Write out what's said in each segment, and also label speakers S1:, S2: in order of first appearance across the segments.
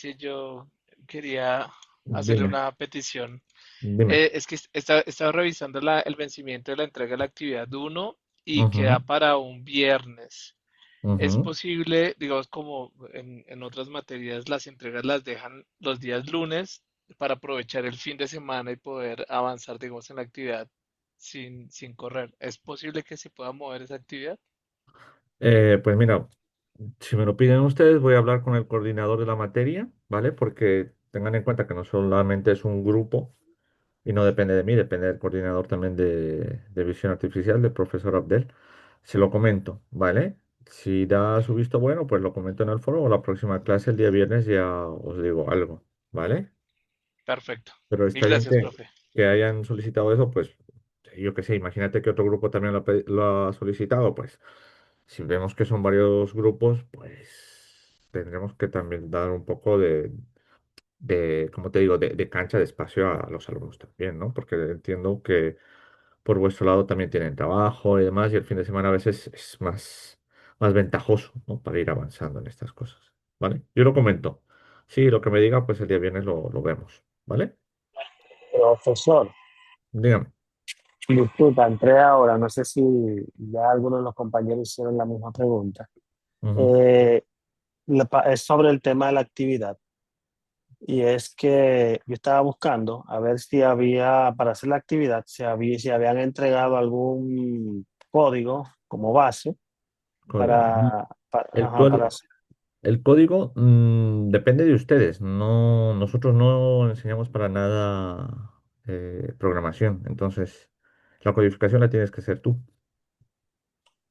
S1: Francis, yo quería hacerle
S2: Dime,
S1: una petición.
S2: dime.
S1: Es que estaba revisando el vencimiento de la entrega de la actividad uno y queda
S2: Ujú,
S1: para un viernes. ¿Es
S2: ujú.
S1: posible, digamos, como en otras materias, las entregas las dejan los días lunes para aprovechar el fin de semana y poder avanzar, digamos, en la actividad sin correr? ¿Es posible que se pueda mover esa actividad?
S2: Pues mira, si me lo piden ustedes, voy a hablar con el coordinador de la materia, ¿vale? Porque tengan en cuenta que no solamente es un grupo y no depende de mí, depende del coordinador también de visión artificial, del profesor Abdel. Se lo comento, ¿vale? Si da su visto bueno, pues lo comento en el foro o la próxima clase el día viernes ya os digo algo, ¿vale?
S1: Perfecto.
S2: Pero
S1: Mil
S2: está bien
S1: gracias, profe.
S2: que hayan solicitado eso, pues yo qué sé, imagínate que otro grupo también lo ha solicitado, pues si vemos que son varios grupos, pues tendremos que también dar un poco como te digo, de cancha, de espacio a los alumnos también, ¿no? Porque entiendo que por vuestro lado también tienen trabajo y demás, y el fin de semana a veces es más ventajoso, ¿no? Para ir avanzando en estas cosas, ¿vale? Yo lo comento. Sí, lo que me diga, pues el día viernes lo vemos, ¿vale?
S3: Profesor,
S2: Dígame.
S3: disculpa, entré ahora, no sé si ya algunos de los compañeros hicieron la misma pregunta.
S2: Ujú.
S3: Eh, es sobre el tema de la actividad y es que yo estaba buscando a ver si había, para hacer la actividad, si habían entregado algún código como base
S2: Código. El,
S3: ajá, para
S2: código
S3: hacer.
S2: El código depende de ustedes. No, nosotros no enseñamos para nada programación. Entonces, la codificación la tienes que hacer tú,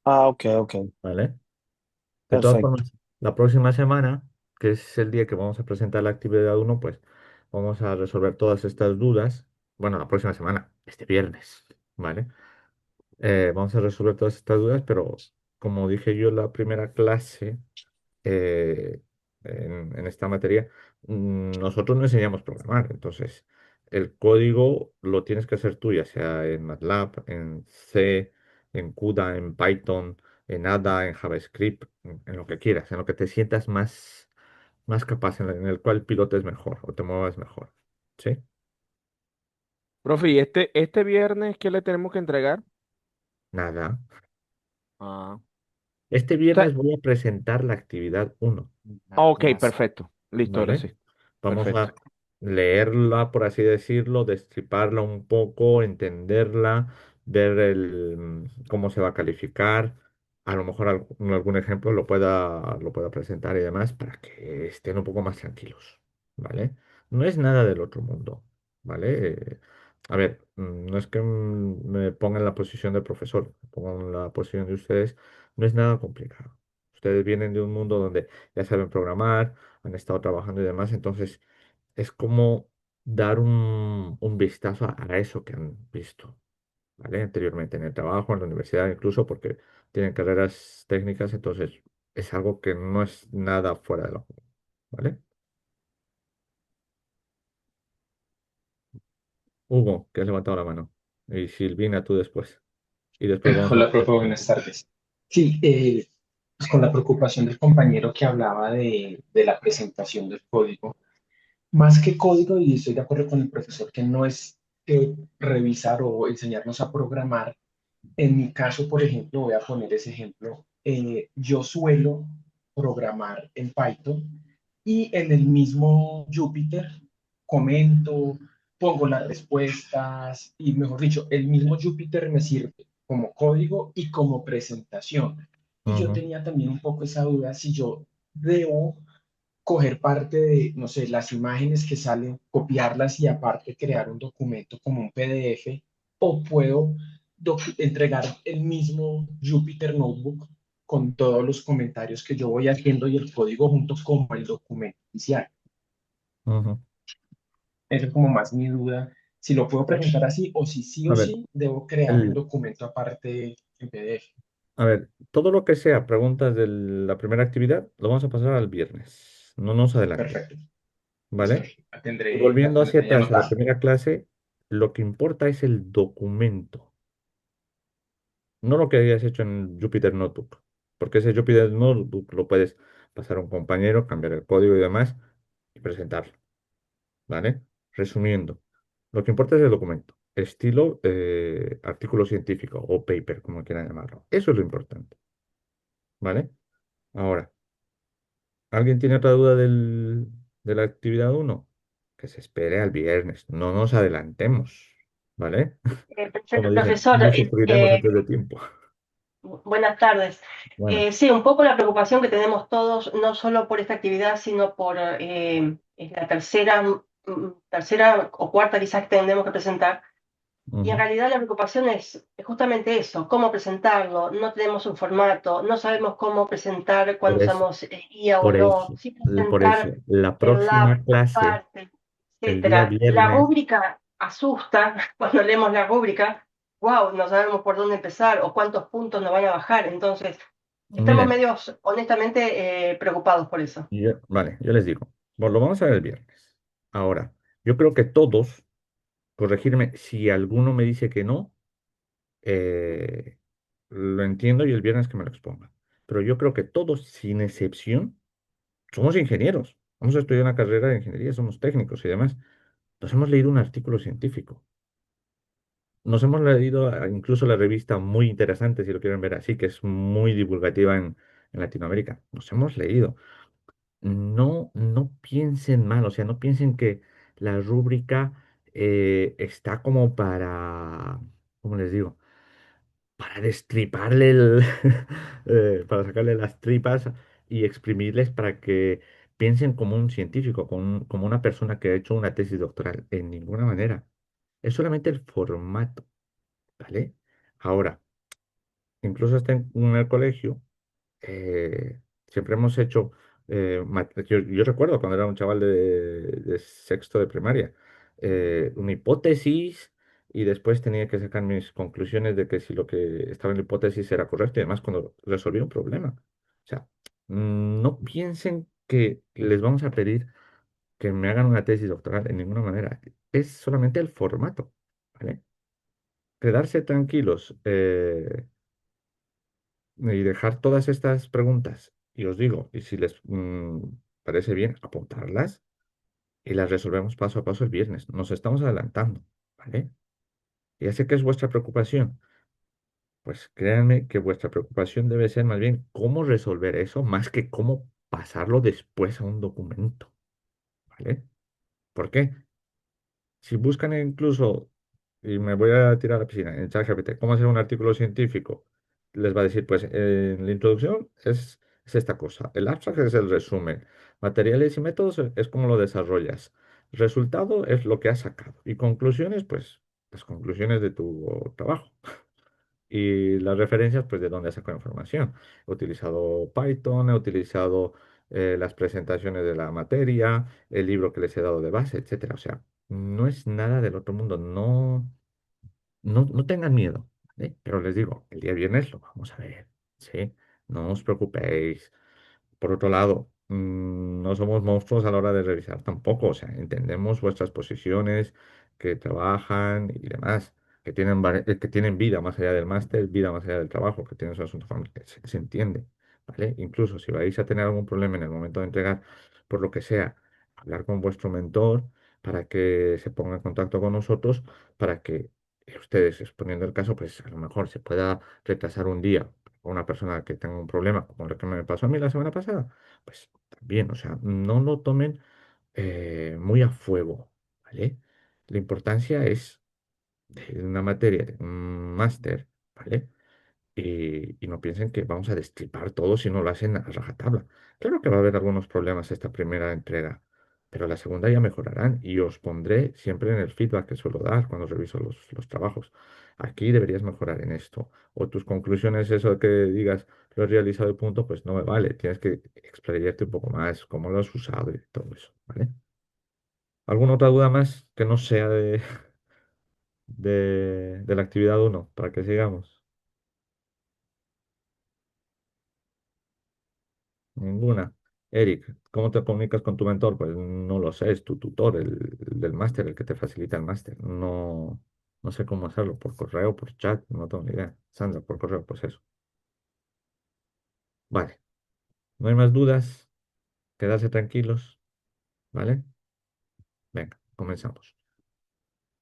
S3: Ah, ok, ok,
S2: ¿vale? De todas
S3: perfecto.
S2: formas, la próxima semana, que es el día que vamos a presentar la actividad uno, pues vamos a resolver todas estas dudas. Bueno, la próxima semana, este viernes, ¿vale? Vamos a resolver todas estas dudas, pero como dije yo en la primera clase, eh, en esta materia, nosotros no enseñamos a programar. Entonces, el código lo tienes que hacer tú, ya sea en MATLAB, en C, en CUDA, en Python, en ADA, en JavaScript, en lo que quieras, en lo que te sientas más capaz, en el cual pilotes mejor o te muevas mejor. ¿Sí?
S4: Profe, ¿y este viernes qué le tenemos que entregar?
S2: Nada.
S4: Ah.
S2: Este
S4: Usted-
S2: viernes voy a presentar la actividad uno.
S4: Ok, perfecto. Listo, ahora
S2: ¿Vale?
S4: sí.
S2: Vamos
S4: Perfecto.
S2: a leerla, por así decirlo, destriparla un poco, entenderla, ver cómo se va a calificar. A lo mejor algún ejemplo lo pueda presentar y demás para que estén un poco más tranquilos, ¿vale? No es nada del otro mundo, ¿vale? A ver, no es que me ponga en la posición de profesor, me pongo en la posición de ustedes, no es nada complicado. Ustedes vienen de un mundo donde ya saben programar, han estado trabajando y demás, entonces es como dar un vistazo a eso que han visto, ¿vale? Anteriormente en el trabajo, en la universidad, incluso porque tienen carreras técnicas, entonces es algo que no es nada fuera de lo común, ¿vale? Hugo, que has levantado la mano, y Silvina, tú después, y después vamos a...
S5: Hola, profe, buenas tardes. Sí, pues con la preocupación del compañero que hablaba de la presentación del código, más que código, y estoy de acuerdo con el profesor que no es revisar o enseñarnos a programar. En mi caso, por ejemplo, voy a poner ese ejemplo, yo suelo programar en Python y en el mismo Jupyter comento, pongo las respuestas y, mejor dicho, el mismo Jupyter me sirve como código y como presentación. Y yo
S2: Ujú,
S5: tenía también un poco esa duda si yo debo coger parte de, no sé, las imágenes que salen, copiarlas y aparte crear un documento como un PDF, o puedo entregar el mismo Jupyter Notebook con todos los comentarios que yo voy haciendo y el código junto como el documento inicial.
S2: ujú.
S5: Esa es como más mi duda, si lo puedo presentar así o si sí
S2: A
S5: o
S2: ver,
S5: sí debo crear un
S2: el,
S5: documento aparte en PDF.
S2: a ver, todo lo que sea preguntas de la primera actividad lo vamos a pasar al viernes, no nos adelantemos,
S5: Perfecto. Listo.
S2: ¿vale? Y
S5: Tendré
S2: volviendo hacia
S5: ahí
S2: atrás a la
S5: anotado.
S2: primera clase, lo que importa es el documento, no lo que hayas hecho en Jupyter Notebook, porque ese Jupyter Notebook lo puedes pasar a un compañero, cambiar el código y demás, y presentarlo, ¿vale? Resumiendo, lo que importa es el documento, estilo artículo científico o paper, como quieran llamarlo. Eso es lo importante, ¿vale? Ahora, ¿alguien tiene otra duda de la actividad uno? Que se espere al viernes, no nos adelantemos, ¿vale? Como dicen,
S6: Profesor,
S2: no sufriremos antes de tiempo.
S6: buenas tardes.
S2: Bueno,
S6: Sí, un poco la preocupación que tenemos todos, no solo por esta actividad, sino por es la tercera o cuarta quizás que tenemos que presentar. Y en
S2: ujú.
S6: realidad la preocupación es justamente eso, cómo presentarlo. No tenemos un formato, no sabemos cómo presentar cuando
S2: Por eso,
S6: usamos guía o
S2: por
S6: no,
S2: eso,
S6: sí
S2: por eso,
S6: presentar
S2: la
S6: el lab
S2: próxima clase,
S6: aparte,
S2: el día
S6: etcétera. La
S2: viernes,
S6: rúbrica asusta cuando leemos la rúbrica. Wow, no sabemos por dónde empezar o cuántos puntos nos van a bajar. Entonces, estamos
S2: miren,
S6: medios, honestamente, preocupados por eso.
S2: vale, yo les digo, bueno, lo vamos a ver el viernes. Ahora, yo creo que todos, corregirme si alguno me dice que no, eh, lo entiendo y el viernes que me lo exponga. Pero yo creo que todos, sin excepción, somos ingenieros. Vamos a estudiar una carrera de ingeniería, somos técnicos y demás. Nos hemos leído un artículo científico. Nos hemos leído incluso la revista muy interesante, si lo quieren ver así, que es muy divulgativa en Latinoamérica. Nos hemos leído. No piensen mal, o sea, no piensen que la rúbrica está como para, ¿cómo les digo? Para destriparle para sacarle las tripas y exprimirles para que piensen como un científico, como una persona que ha hecho una tesis doctoral. En ninguna manera. Es solamente el formato, ¿vale? Ahora, incluso hasta en el colegio eh, siempre hemos hecho, yo recuerdo cuando era un chaval de sexto de primaria, una hipótesis y después tenía que sacar mis conclusiones de que si lo que estaba en la hipótesis era correcto y además cuando resolví un problema. O sea, no piensen que les vamos a pedir que me hagan una tesis doctoral en ninguna manera. Es solamente el formato, ¿vale? Quedarse tranquilos. Y dejar todas estas preguntas. Y os digo, y si les parece bien, apuntarlas y las resolvemos paso a paso el viernes. Nos estamos adelantando, ¿vale? Ya sé que es vuestra preocupación. Pues créanme que vuestra preocupación debe ser más bien cómo resolver eso, más que cómo pasarlo después a un documento, ¿vale? ¿Por qué? Si buscan incluso, y me voy a tirar a la piscina, en ChatGPT, cómo hacer un artículo científico, les va a decir, pues en la introducción es esta cosa, el abstract es el resumen, materiales y métodos es cómo lo desarrollas, resultado es lo que has sacado y conclusiones, pues las conclusiones de tu trabajo. Y las referencias, pues, de dónde he sacado información. He utilizado Python, he utilizado las presentaciones de la materia, el libro que les he dado de base, etcétera. O sea, no es nada del otro mundo. No tengan miedo, ¿vale? Pero les digo, el día viernes lo vamos a ver, ¿sí? No os preocupéis. Por otro lado, no somos monstruos a la hora de revisar tampoco. O sea, entendemos vuestras posiciones, que trabajan y demás, que tienen vida más allá del máster, vida más allá del trabajo, que tienen su asunto familiar. Se entiende, ¿vale? Incluso si vais a tener algún problema en el momento de entregar, por lo que sea, hablar con vuestro mentor para que se ponga en contacto con nosotros, para que ustedes, exponiendo el caso, pues a lo mejor se pueda retrasar un día o una persona que tenga un problema, como lo que me pasó a mí la semana pasada, pues también, o sea, no lo tomen muy a fuego, ¿vale? La importancia es de una materia, de un máster, ¿vale? Y no piensen que vamos a destripar todo si no lo hacen a rajatabla. Claro que va a haber algunos problemas esta primera entrega, pero la segunda ya mejorarán y os pondré siempre en el feedback que suelo dar cuando reviso los trabajos. Aquí deberías mejorar en esto. O tus conclusiones, eso que digas, lo he realizado y punto, pues no me vale. Tienes que explayarte un poco más, cómo lo has usado y todo eso, ¿vale? ¿Alguna otra duda más que no sea de la actividad uno para que sigamos? Ninguna. Eric, ¿cómo te comunicas con tu mentor? Pues no lo sé, es tu tutor, el del máster, el que te facilita el máster. No sé cómo hacerlo, por correo, por chat, no tengo ni idea. Sandra, por correo, pues eso. Vale, no hay más dudas, quedarse tranquilos. ¿vale? Venga, comenzamos.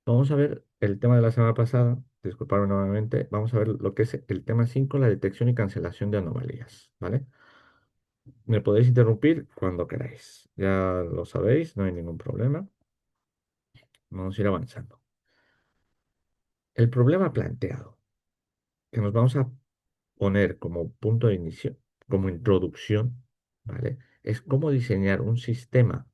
S2: Vamos a ver el tema de la semana pasada. Disculpadme nuevamente. Vamos a ver lo que es el tema 5, la detección y cancelación de anomalías, ¿vale? Me podéis interrumpir cuando queráis. Ya lo sabéis, no hay ningún problema. Vamos a ir avanzando. El problema planteado, que nos vamos a poner como punto de inicio, como introducción, ¿vale? Es cómo diseñar un sistema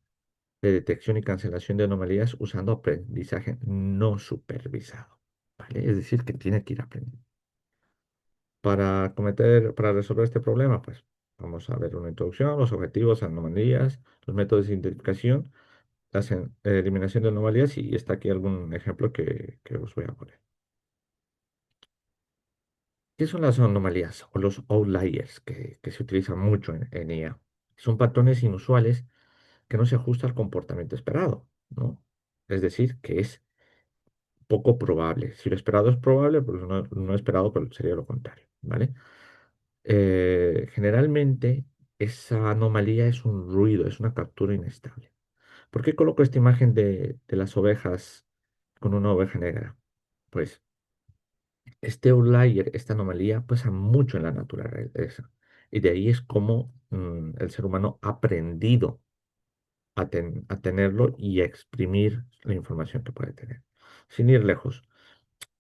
S2: de detección y cancelación de anomalías usando aprendizaje no supervisado, ¿vale? Es decir, que tiene que ir aprendiendo. Para resolver este problema, pues vamos a ver una introducción, los objetivos, anomalías, los métodos de identificación, eliminación de anomalías y está aquí algún ejemplo que os voy a poner. ¿Qué son las anomalías o los outliers que se utilizan mucho en IA? Son patrones inusuales que no se ajustan al comportamiento esperado, ¿no? Es decir, que es poco probable. Si lo esperado es probable, pues no esperado pues sería lo contrario, ¿vale? Generalmente esa anomalía es un ruido, es una captura inestable. ¿Por qué coloco esta imagen de las ovejas con una oveja negra? Pues este outlier, esta anomalía, pasa mucho en la naturaleza. Y de ahí es como el ser humano ha aprendido a tenerlo y a exprimir la información que puede tener. Sin ir lejos,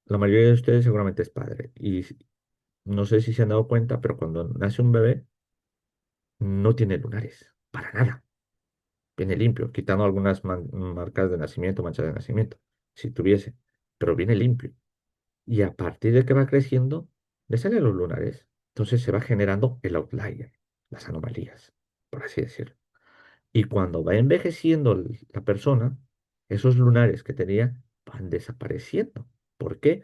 S2: la mayoría de ustedes seguramente es padre. Y no sé si se han dado cuenta, pero cuando nace un bebé, no tiene lunares, para nada. Viene limpio, quitando algunas marcas de nacimiento, manchas de nacimiento, si tuviese, pero viene limpio. Y a partir de que va creciendo, le salen los lunares. Entonces se va generando el outlier, las anomalías, por así decirlo. Y cuando va envejeciendo la persona, esos lunares que tenía van desapareciendo. ¿Por qué?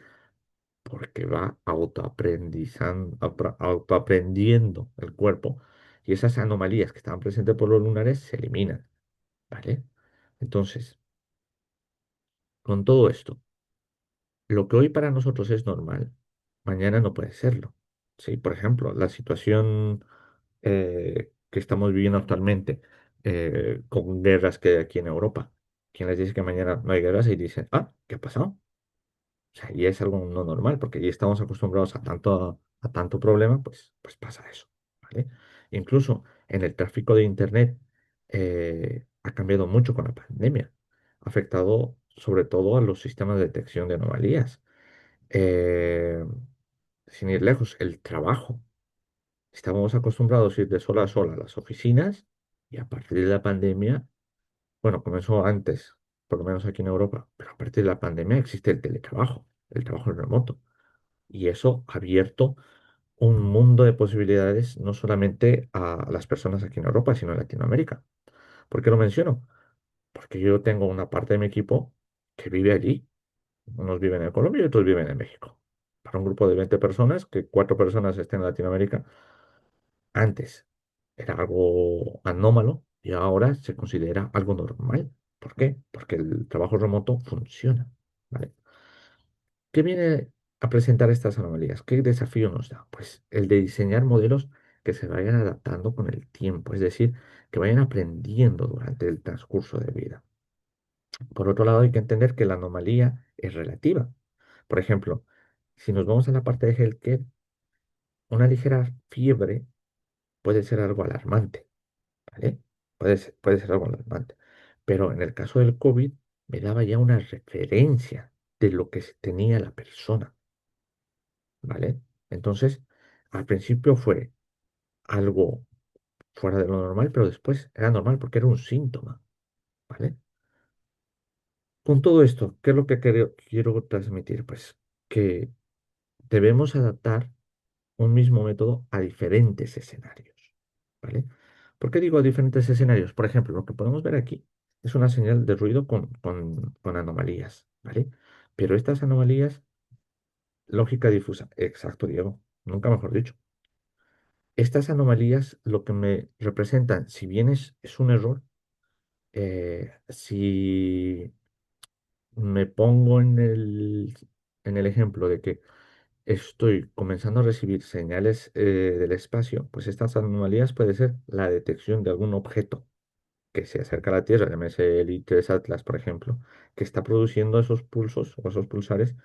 S2: Porque va autoaprendiendo el cuerpo y esas anomalías que estaban presentes por los lunares se eliminan, ¿vale? Entonces, con todo esto, lo que hoy para nosotros es normal, mañana no puede serlo. ¿Sí? Por ejemplo, la situación que estamos viviendo actualmente con guerras que hay aquí en Europa. Quien les dice que mañana no hay guerras y dicen, ah, ¿qué ha pasado? O sea, y es algo no normal, porque ya estamos acostumbrados a tanto problema, pues pasa eso, ¿vale? Incluso en el tráfico de Internet ha cambiado mucho con la pandemia. Ha afectado sobre todo a los sistemas de detección de anomalías. Eh, Sin ir lejos, el trabajo. Estábamos acostumbrados a ir de sol a sol a las oficinas y a partir de la pandemia, bueno, comenzó antes, por lo menos aquí en Europa, pero a partir de la pandemia existe el teletrabajo, el trabajo remoto. Y eso ha abierto un mundo de posibilidades no solamente a las personas aquí en Europa, sino en Latinoamérica. ¿Por qué lo menciono? Porque yo tengo una parte de mi equipo que vive allí. Unos viven en Colombia y otros viven en México. Para un grupo de 20 personas, que 4 personas estén en Latinoamérica, antes era algo anómalo y ahora se considera algo normal. ¿Por qué? Porque el trabajo remoto funciona. ¿Vale? ¿Qué viene a presentar estas anomalías? ¿Qué desafío nos da? Pues el de diseñar modelos que se vayan adaptando con el tiempo, es decir, que vayan aprendiendo durante el transcurso de vida. Por otro lado, hay que entender que la anomalía es relativa. Por ejemplo, si nos vamos a la parte de healthcare, una ligera fiebre puede ser algo alarmante, ¿vale? Puede ser algo alarmante. Pero en el caso del COVID, me daba ya una referencia de lo que tenía la persona, ¿vale? Entonces, al principio fue algo fuera de lo normal, pero después era normal porque era un síntoma, ¿vale? Con todo esto, ¿qué es lo que quiero transmitir? Pues que debemos adaptar un mismo método a diferentes escenarios, ¿vale? ¿Por qué digo diferentes escenarios? Por ejemplo, lo que podemos ver aquí es una señal de ruido con anomalías, ¿vale? Pero estas anomalías, lógica difusa, exacto, Diego, nunca mejor dicho. Estas anomalías lo que me representan, si bien es un error, si me pongo en el ejemplo de que estoy comenzando a recibir señales del espacio, pues estas anomalías puede ser la detección de algún objeto, que se acerca a la Tierra, llámese el I-3 Atlas, por ejemplo, que está produciendo esos pulsos o esos pulsares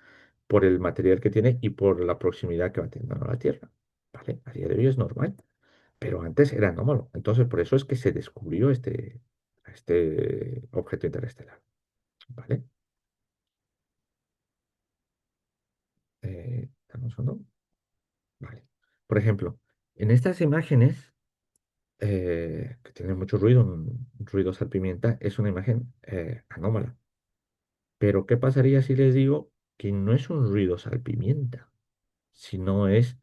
S2: por el material que tiene y por la proximidad que va teniendo a la Tierra. ¿Vale? A día de hoy es normal, pero antes era anómalo. Entonces, por eso es que se descubrió este objeto interestelar. ¿Vale? ¿Dame un segundo? Vale. Por ejemplo, en estas imágenes que tienen mucho ruido, un ruido salpimienta, es una imagen anómala. Pero ¿qué pasaría si les digo que no es un ruido salpimienta, sino es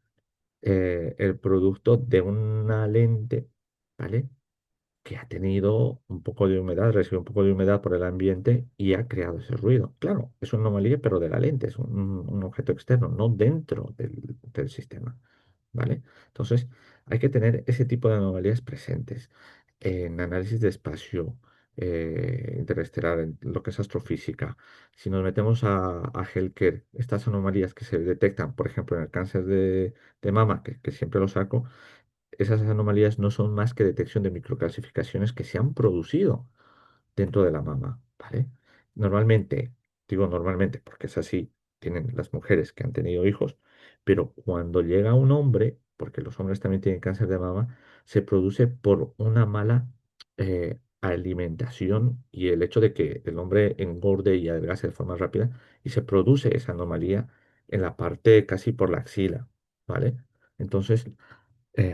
S2: el producto de una lente, ¿vale? Que ha tenido un poco de humedad, recibe un poco de humedad por el ambiente y ha creado ese ruido. Claro, es una anomalía, pero de la lente, es un objeto externo, no dentro del sistema, ¿vale? Entonces, hay que tener ese tipo de anomalías presentes en análisis de espacio interestelar, en lo que es astrofísica. Si nos metemos a Healthcare, estas anomalías que se detectan, por ejemplo, en el cáncer de mama, que siempre lo saco, esas anomalías no son más que detección de microclasificaciones que se han producido dentro de la mama, ¿vale? Normalmente, digo normalmente porque es así, tienen las mujeres que han tenido hijos, pero cuando llega un hombre, porque los hombres también tienen cáncer de mama, se produce por una mala alimentación y el hecho de que el hombre engorde y adelgace de forma rápida y se produce esa anomalía en la parte casi por la axila, ¿vale? Entonces,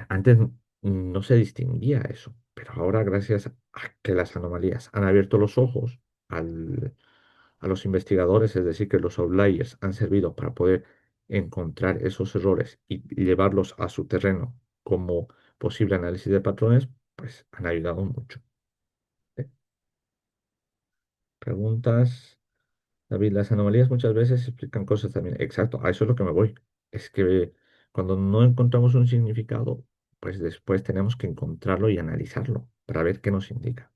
S2: antes no se distinguía eso, pero ahora gracias a que las anomalías han abierto los ojos a los investigadores, es decir, que los outliers han servido para poder encontrar esos errores y llevarlos a su terreno como posible análisis de patrones, pues han ayudado mucho. ¿Eh? Preguntas, David, las anomalías muchas veces explican cosas también. Exacto, a eso es lo que me voy. Es que cuando no encontramos un significado, pues después tenemos que encontrarlo y analizarlo para ver qué nos indica.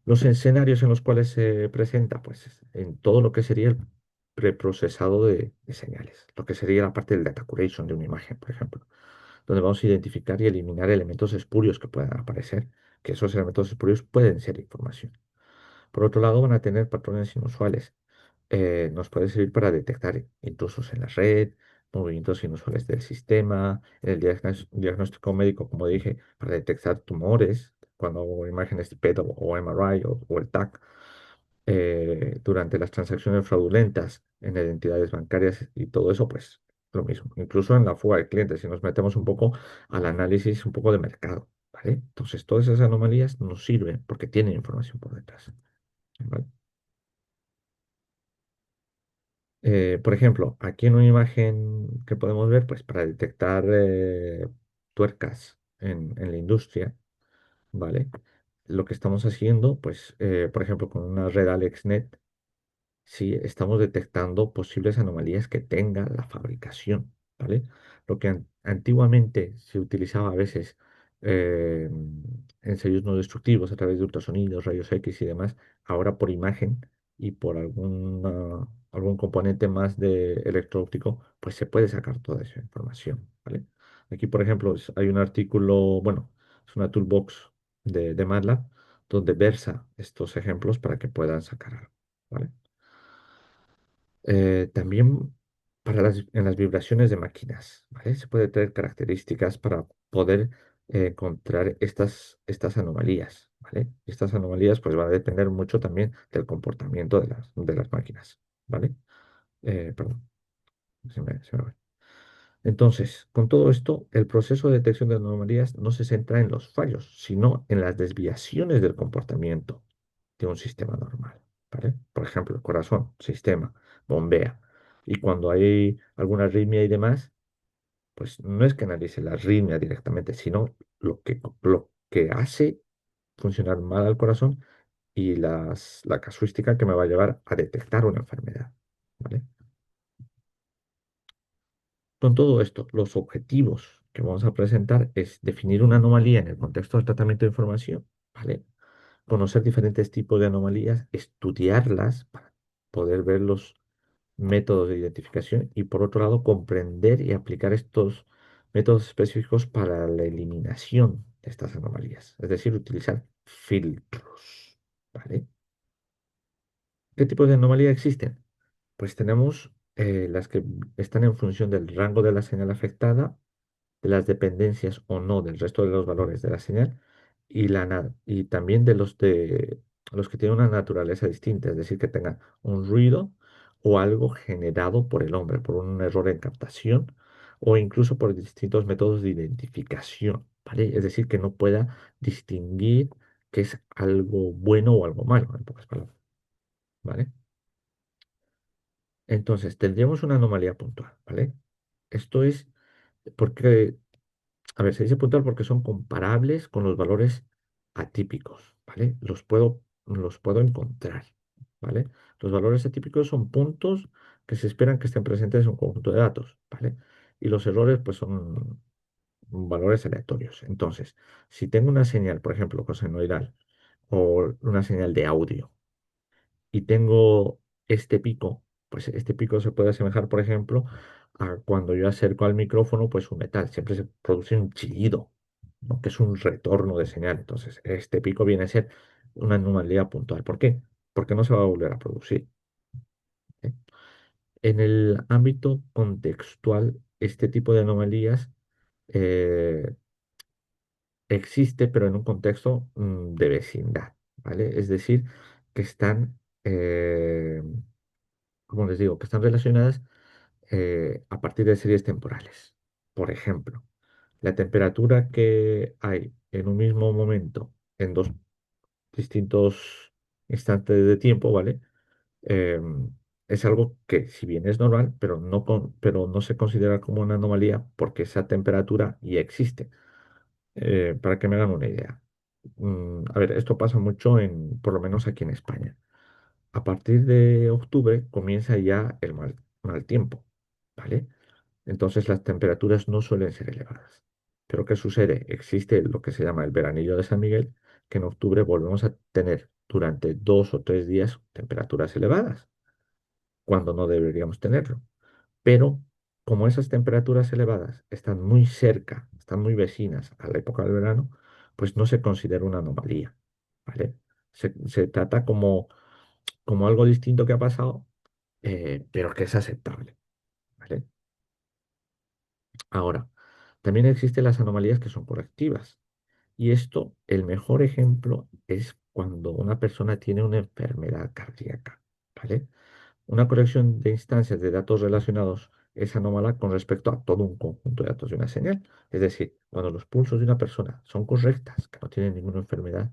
S2: Los escenarios en los cuales se presenta, pues en todo lo que sería el preprocesado de señales, lo que sería la parte del data curation de una imagen, por ejemplo, donde vamos a identificar y eliminar elementos espurios que puedan aparecer, que esos elementos espurios pueden ser información. Por otro lado, van a tener patrones inusuales. Nos puede servir para detectar intrusos en la red, movimientos inusuales del sistema, en el diagnóstico médico, como dije, para detectar tumores, cuando hago imágenes de PET o MRI o el TAC, durante las transacciones fraudulentas en identidades bancarias y todo eso, pues lo mismo. Incluso en la fuga de clientes, si nos metemos un poco al análisis un poco de mercado, ¿vale? Entonces, todas esas anomalías nos sirven porque tienen información por detrás. ¿Vale? Por ejemplo, aquí en una imagen que podemos ver, pues para detectar tuercas en la industria, ¿vale? Lo que estamos haciendo, pues, por ejemplo, con una red AlexNet, sí estamos detectando posibles anomalías que tenga la fabricación, ¿vale? Lo que antiguamente se utilizaba a veces eh, en sellos no destructivos a través de ultrasonidos, rayos X y demás, ahora por imagen y por algún componente más de electro-óptico, pues se puede sacar toda esa información, ¿vale? Aquí, por ejemplo, hay un artículo, bueno, es una toolbox de MATLAB donde versa estos ejemplos para que puedan sacar algo, ¿vale? También en las vibraciones de máquinas, ¿vale? Se puede tener características para poder encontrar estas anomalías, ¿vale? Estas anomalías pues van a depender mucho también del comportamiento de las máquinas, ¿vale? Perdón, se me va. Entonces, con todo esto, el proceso de detección de anomalías no se centra en los fallos, sino en las desviaciones del comportamiento de un sistema normal, ¿vale? Por ejemplo, el corazón, sistema, bombea. Y cuando hay alguna arritmia y demás, pues no es que analice la arritmia directamente, sino lo que hace funcionar mal al corazón y la casuística que me va a llevar a detectar una enfermedad, ¿vale? Con todo esto, los objetivos que vamos a presentar es definir una anomalía en el contexto del tratamiento de información, ¿vale? Conocer diferentes tipos de anomalías, estudiarlas para poder ver los métodos de identificación y por otro lado comprender y aplicar estos métodos específicos para la eliminación de estas anomalías, es decir, utilizar filtros, ¿vale? ¿Qué tipos de anomalía existen? Pues tenemos las que están en función del rango de la señal afectada, de las dependencias o no del resto de los valores de la señal y también de los que tienen una naturaleza distinta, es decir, que tengan un ruido o algo generado por el hombre, por un error en captación o incluso por distintos métodos de identificación, ¿vale? Es decir, que no pueda distinguir qué es algo bueno o algo malo, en pocas palabras, ¿vale? Entonces, tendríamos una anomalía puntual, ¿vale? Esto es porque a ver, se dice puntual porque son comparables con los valores atípicos, ¿vale? Los puedo encontrar, ¿vale? Los valores atípicos son puntos que se esperan que estén presentes en un conjunto de datos, ¿vale? Y los errores, pues, son valores aleatorios. Entonces, si tengo una señal, por ejemplo, cosenoidal o una señal de audio, y tengo este pico, pues este pico se puede asemejar, por ejemplo, a cuando yo acerco al micrófono, pues un metal, siempre se produce un chillido, ¿no? Que es un retorno de señal. Entonces, este pico viene a ser una anomalía puntual. ¿Por qué? Porque no se va a volver a producir. ¿Eh? En el ámbito contextual, este tipo de anomalías eh, existe, pero en un contexto de vecindad, ¿vale? Es decir, que están, como les digo, que están relacionadas a partir de series temporales. Por ejemplo, la temperatura que hay en un mismo momento en dos distintos instantes de tiempo, ¿vale? Em, es algo que, si bien es normal, pero no se considera como una anomalía porque esa temperatura ya existe. Para que me hagan una idea. A ver, esto pasa mucho por lo menos aquí en España. A partir de octubre comienza ya el mal tiempo, ¿vale? Entonces las temperaturas no suelen ser elevadas. Pero ¿qué sucede? Existe lo que se llama el veranillo de San Miguel, que en octubre volvemos a tener durante 2 o 3 días temperaturas elevadas, cuando no deberíamos tenerlo. Pero como esas temperaturas elevadas están muy cerca, están muy vecinas a la época del verano, pues no se considera una anomalía, ¿vale? Se trata como algo distinto que ha pasado, pero que es aceptable, ¿vale? Ahora, también existen las anomalías que son correctivas. Y esto, el mejor ejemplo es cuando una persona tiene una enfermedad cardíaca, ¿vale? Una colección de instancias de datos relacionados es anómala con respecto a todo un conjunto de datos de una señal. Es decir, cuando los pulsos de una persona son correctas, que no tienen ninguna enfermedad,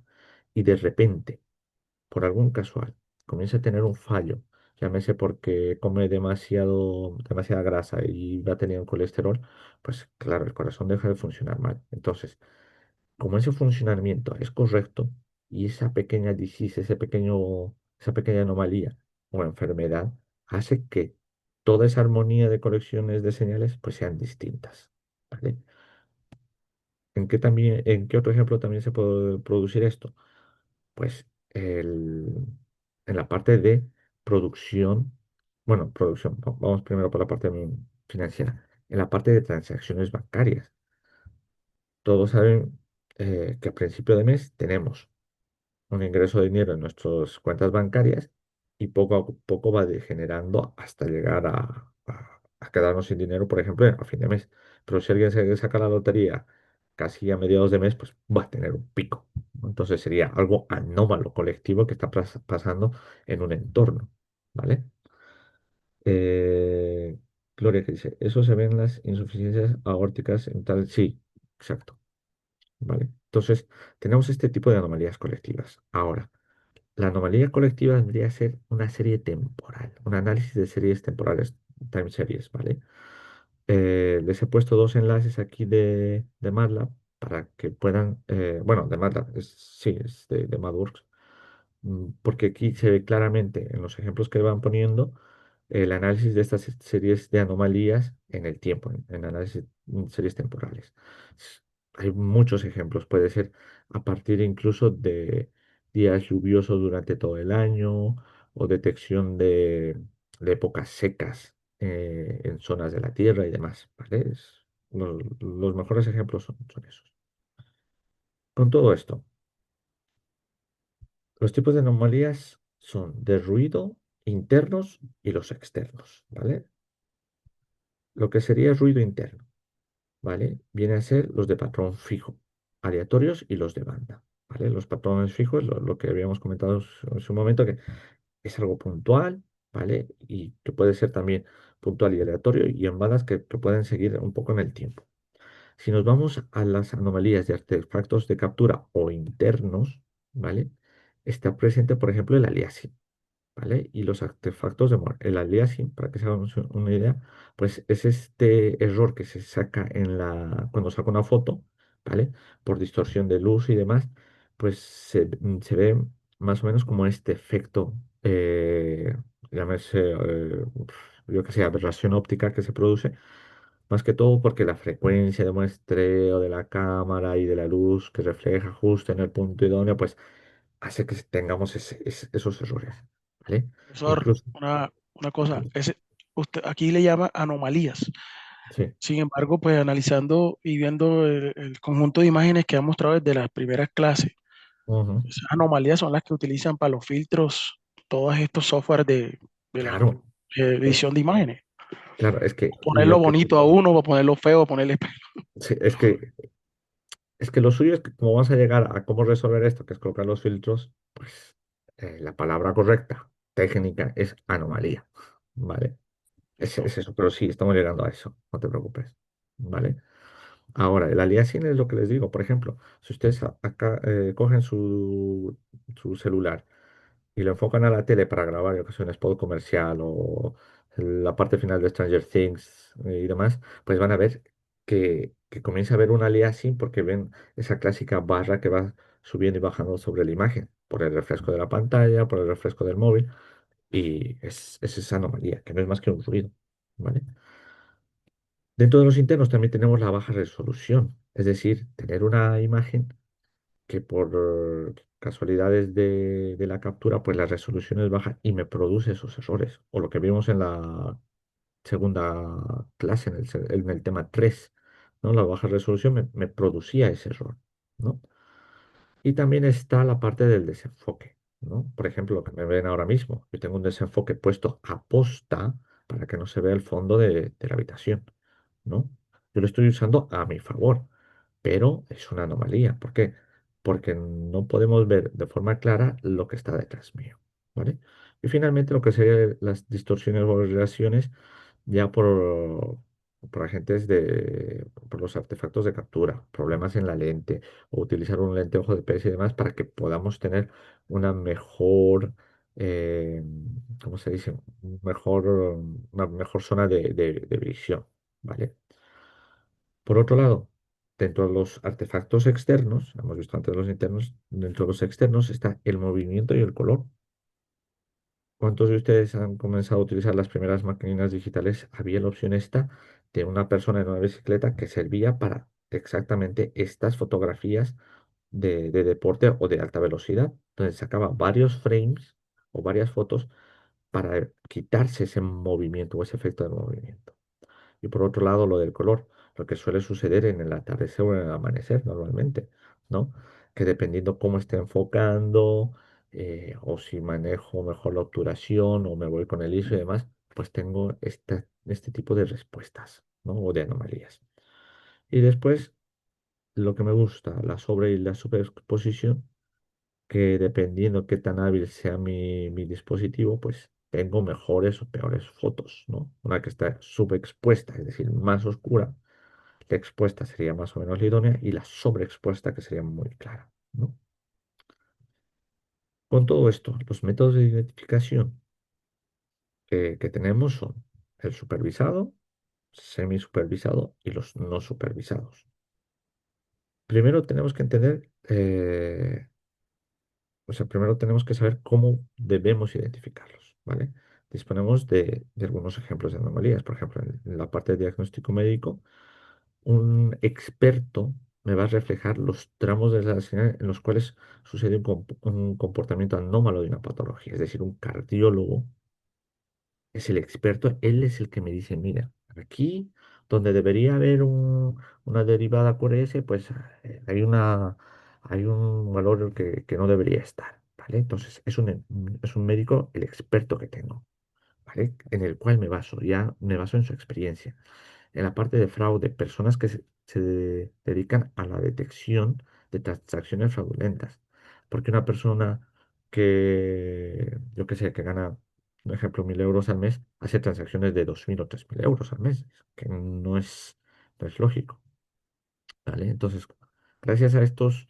S2: y de repente, por algún casual, comienza a tener un fallo, llámese porque come demasiada grasa y va teniendo colesterol, pues claro, el corazón deja de funcionar mal. Entonces, como ese funcionamiento es correcto y esa pequeña disease, esa pequeña anomalía o enfermedad hace que toda esa armonía de colecciones de señales pues sean distintas, ¿vale? ¿En qué otro ejemplo también se puede producir esto? Pues en la parte de producción, bueno, producción, vamos primero por la parte financiera, en la parte de transacciones bancarias. Todos saben que a principio de mes tenemos un ingreso de dinero en nuestras cuentas bancarias y poco a poco va degenerando hasta llegar a quedarnos sin dinero, por ejemplo, a fin de mes. Pero si alguien se saca la lotería casi a mediados de mes, pues va a tener un pico, ¿no? Entonces sería algo anómalo colectivo que está pasando en un entorno, ¿vale? Eh, Gloria que dice, eso se ve en las insuficiencias aórticas en tal... Sí, exacto, ¿vale? Entonces, tenemos este tipo de anomalías colectivas. Ahora, la anomalía colectiva vendría a ser una serie temporal, un análisis de series temporales, time series, ¿vale? Les he puesto dos enlaces aquí de MATLAB para que puedan, bueno, de MATLAB, sí, es de MathWorks, porque aquí se ve claramente en los ejemplos que van poniendo el análisis de estas series de anomalías en el tiempo, en análisis series temporales. Hay muchos ejemplos, puede ser a partir incluso de días lluviosos durante todo el año o detección de épocas secas en zonas de la Tierra y demás, ¿vale? Los mejores ejemplos son esos. Con todo esto, Los tipos de anomalías son de ruido internos y los externos, ¿vale? Lo que sería ruido interno, ¿vale? Viene a ser los de patrón fijo, aleatorios y los de banda, ¿vale? Los patrones fijos, lo que habíamos comentado en su momento, que es algo puntual, ¿vale? Y que puede ser también puntual y aleatorio y en bandas que pueden seguir un poco en el tiempo. Si nos vamos a las anomalías de artefactos de captura o internos, ¿vale? Está presente, por ejemplo, el aliasing. ¿Vale? Y los artefactos de el aliasing, para que se hagan una idea, pues es este error que se saca cuando saca una foto, ¿vale? Por distorsión de luz y demás, pues se ve más o menos como este efecto, llámese, yo que sé, aberración óptica que se produce, más que todo porque la frecuencia de muestreo de la cámara y de la luz que refleja justo en el punto idóneo, pues hace que tengamos esos errores, ¿vale?
S7: Profesor,
S2: Incluso,
S7: una cosa, usted aquí le llama anomalías.
S2: sí,
S7: Sin embargo, pues analizando y viendo el conjunto de imágenes que ha mostrado desde las primeras clases,
S2: ujú,
S7: esas anomalías son las que utilizan para los filtros todos estos softwares de la
S2: claro, es,
S7: edición de imágenes.
S2: claro, es que
S7: Ponerlo bonito a uno, o ponerlo feo, ponerle...
S2: sí, es que lo suyo es que como vamos a llegar a cómo resolver esto, que es colocar los filtros, pues la palabra correcta, técnica, es anomalía, ¿vale? Es
S7: Listo.
S2: eso, pero sí, estamos llegando a eso, no te preocupes, ¿vale? Ahora, el aliasing es lo que les digo. Por ejemplo, si ustedes acá cogen su celular y lo enfocan a la tele para grabar, yo que sé, un spot comercial o la parte final de Stranger Things y demás, pues van a ver que comienza a haber un aliasing porque ven esa clásica barra que va subiendo y bajando sobre la imagen, por el refresco de la pantalla, por el refresco del móvil, y es esa anomalía, que no es más que un ruido, ¿vale? Dentro de los internos también tenemos la baja resolución, es decir, tener una imagen que por casualidades de la captura, pues la resolución es baja y me produce esos errores. O lo que vimos en la segunda clase, en el tema 3, ¿no? La baja resolución me producía ese error, ¿no? Y también está la parte del desenfoque, ¿no? Por ejemplo, lo que me ven ahora mismo. Yo tengo un desenfoque puesto a posta para que no se vea el fondo de la habitación, ¿no? Yo lo estoy usando a mi favor, pero es una anomalía. ¿Por qué? Porque no podemos ver de forma clara lo que está detrás mío, ¿vale? Y finalmente lo que serían las distorsiones o relaciones ya por agentes por los artefactos de captura, problemas en la lente o utilizar un lente ojo de pez y demás para que podamos tener una mejor, eh, ¿cómo se dice? Una mejor zona de visión, ¿vale? Por otro lado, dentro de los artefactos externos, hemos visto antes los internos, dentro de los externos está el movimiento y el color. ¿Cuántos de ustedes han comenzado a utilizar las primeras máquinas digitales? Había la opción esta de una persona en una bicicleta que servía para exactamente estas fotografías de deporte o de alta velocidad, donde sacaba varios frames o varias fotos para quitarse ese movimiento o ese efecto de movimiento. Y por otro lado, lo del color, lo que suele suceder en el atardecer o en el amanecer normalmente, ¿no? Que dependiendo cómo esté enfocando, o si manejo mejor la obturación o me voy con el ISO y demás, pues tengo este tipo de respuestas, ¿no? O de anomalías. Y después, lo que me gusta, la sobre y la superexposición, que dependiendo qué tan hábil sea mi dispositivo, pues tengo mejores o peores fotos, ¿no? Una que está subexpuesta, es decir, más oscura, la expuesta sería más o menos la idónea y la sobreexpuesta que sería muy clara, ¿no? Con todo esto, los métodos de identificación que tenemos son el supervisado, semisupervisado y los no supervisados. Primero tenemos que entender, o sea, primero tenemos que saber cómo debemos identificarlos, ¿vale? Disponemos de algunos ejemplos de anomalías. Por ejemplo, en la parte de diagnóstico médico, un experto me va a reflejar los tramos de la señal en los cuales sucede un comportamiento anómalo de una patología. Es decir, un cardiólogo es el experto, él es el que me dice, mira, aquí donde debería haber una derivada QRS, pues hay un valor que no debería estar. ¿vale? Entonces, es un médico el experto que tengo, ¿vale? En el cual me baso, ya me baso en su experiencia. En la parte de fraude, personas que se dedican a la detección de transacciones fraudulentas. Porque una persona que, yo qué sé, que gana, por ejemplo, 1.000 euros al mes, hace transacciones de 2.000 o 3.000 euros al mes, que no es lógico, ¿vale? Entonces, gracias a estos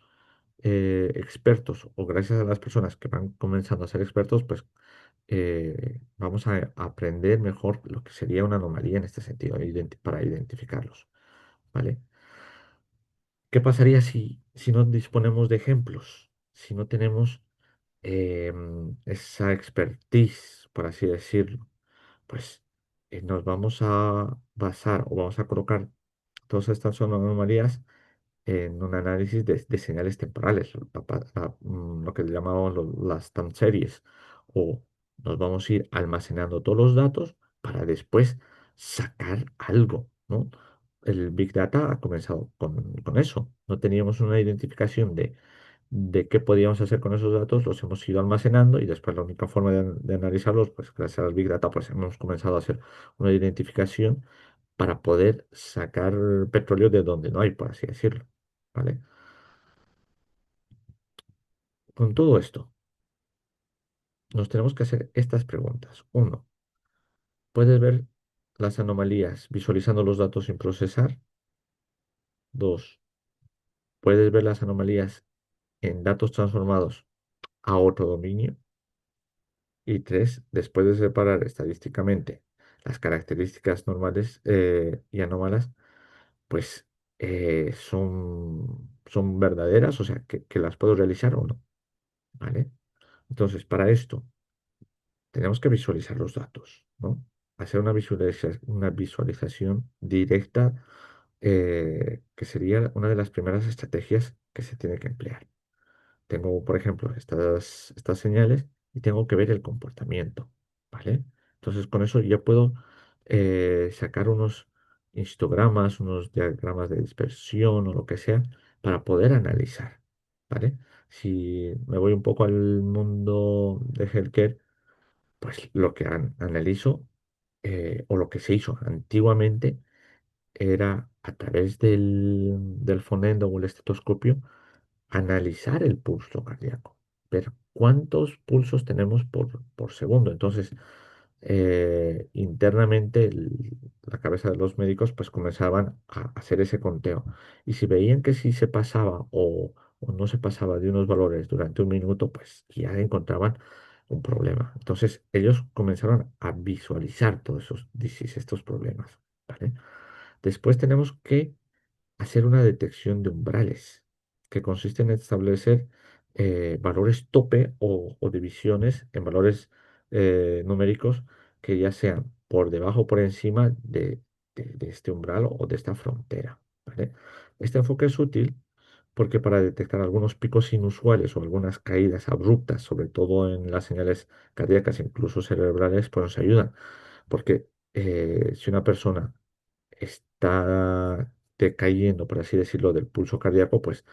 S2: expertos o gracias a las personas que van comenzando a ser expertos, pues vamos a aprender mejor lo que sería una anomalía en este sentido, para identificarlos, ¿vale? ¿Qué pasaría si no disponemos de ejemplos? Si no tenemos esa expertise, por así decirlo, pues nos vamos a basar o vamos a colocar todas estas anomalías en un análisis de señales temporales, lo que llamamos las time series, o nos vamos a ir almacenando todos los datos para después sacar algo, ¿no? El Big Data ha comenzado con eso. No teníamos una identificación de qué podíamos hacer con esos datos, los hemos ido almacenando y después la única forma de analizarlos, pues gracias al Big Data, pues hemos comenzado a hacer una identificación para poder sacar petróleo de donde no hay, por así decirlo. ¿Vale? Con todo esto, nos tenemos que hacer estas preguntas. Uno, ¿puedes ver las anomalías visualizando los datos sin procesar? Dos, ¿puedes ver las anomalías en datos transformados a otro dominio? Y tres, después de separar estadísticamente las características normales y anómalas, pues son verdaderas, o sea, que las puedo realizar o no, ¿vale? Entonces, para esto, tenemos que visualizar los datos, ¿no? Hacer una visualización directa, que sería una de las primeras estrategias que se tiene que emplear. Tengo, por ejemplo, estas señales y tengo que ver el comportamiento, ¿vale? Entonces, con eso ya puedo sacar unos histogramas, unos diagramas de dispersión o lo que sea para poder analizar, ¿vale? Si me voy un poco al mundo de healthcare, pues lo que analizo o lo que se hizo antiguamente era a través del fonendo o el estetoscopio analizar el pulso cardíaco, ver cuántos pulsos tenemos por segundo. Entonces, internamente la cabeza de los médicos pues comenzaban a hacer ese conteo. Y si veían que si se pasaba o no se pasaba de unos valores durante un minuto, pues ya encontraban un problema. Entonces, ellos comenzaron a visualizar todos esos disease, estos problemas, ¿vale? Después tenemos que hacer una detección de umbrales, que consiste en establecer valores tope o divisiones en valores numéricos que ya sean por debajo o por encima de este umbral o de esta frontera, ¿vale? Este enfoque es útil porque para detectar algunos picos inusuales o algunas caídas abruptas, sobre todo en las señales cardíacas, incluso cerebrales, pues nos ayudan. Porque si una persona está decayendo, por así decirlo, del pulso cardíaco, pues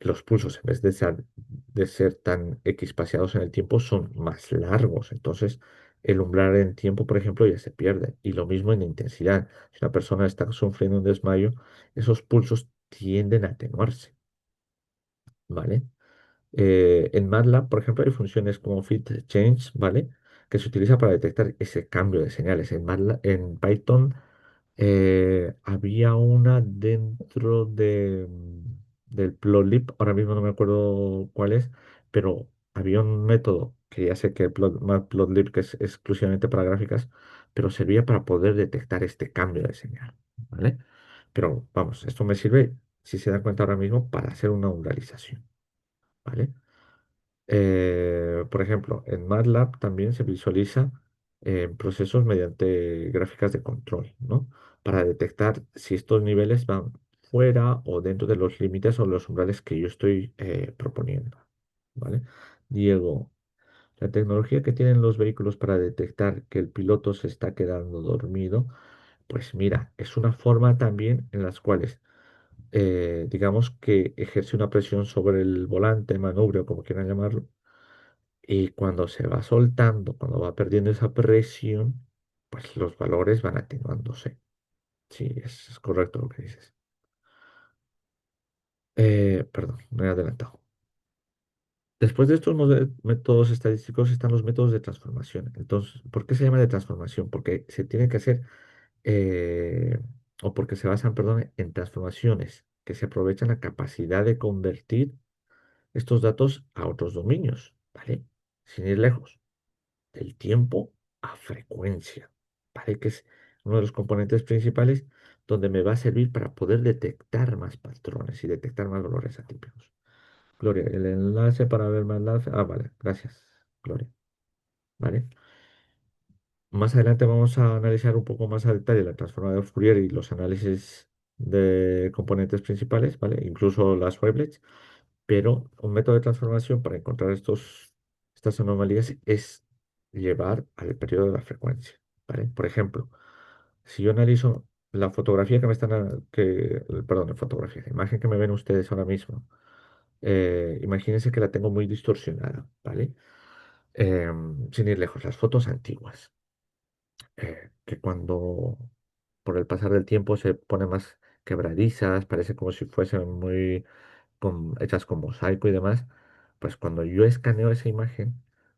S2: los pulsos, en vez de ser tan equispaciados en el tiempo, son más largos. Entonces, el umbral en tiempo, por ejemplo, ya se pierde. Y lo mismo en intensidad. Si una persona está sufriendo un desmayo, esos pulsos tienden a atenuarse, ¿vale? En MATLAB, por ejemplo, hay funciones como fit change, ¿vale? Que se utiliza para detectar ese cambio de señales. En Python había una dentro del Plotlib, ahora mismo no me acuerdo cuál es, pero había un método que ya sé que Matplotlib, que es exclusivamente para gráficas, pero servía para poder detectar este cambio de señal, ¿vale? Pero vamos, esto me sirve, si se dan cuenta ahora mismo, para hacer una uralización, ¿vale? Por ejemplo, en MATLAB también se visualiza procesos mediante gráficas de control, ¿no? Para detectar si estos niveles van fuera o dentro de los límites o los umbrales que yo estoy proponiendo, ¿vale? Diego, la tecnología que tienen los vehículos para detectar que el piloto se está quedando dormido, pues mira, es una forma también en las cuales, digamos que ejerce una presión sobre el volante, manubrio, como quieran llamarlo, Y cuando se va soltando, cuando va perdiendo esa presión, pues los valores van atenuándose. Sí, es correcto lo que dices. Perdón, me he adelantado. Después de estos métodos estadísticos están los métodos de transformación. Entonces, ¿por qué se llama de transformación? Porque se tiene que hacer, eh, o porque se basan, perdón, en transformaciones que se aprovechan la capacidad de convertir estos datos a otros dominios, ¿vale? Sin ir lejos, del tiempo a frecuencia, ¿vale? Que es uno de los componentes principales donde me va a servir para poder detectar más patrones y detectar más valores atípicos. Gloria, el enlace para ver más enlace. Ah, vale, gracias, Gloria. Vale. Más adelante vamos a analizar un poco más a detalle la transformada de Fourier y los análisis de componentes principales, ¿vale? Incluso las wavelets. Pero un método de transformación para encontrar estas anomalías es llevar al periodo de la frecuencia, ¿vale? Por ejemplo, si yo analizo la fotografía que me están, perdón, la fotografía, la imagen que me ven ustedes ahora mismo, imagínense que la tengo muy distorsionada, ¿vale? Sin ir lejos, las fotos antiguas, que cuando por el pasar del tiempo se ponen más quebradizas, parece como si fuesen muy hechas con mosaico y demás, pues cuando yo escaneo esa imagen,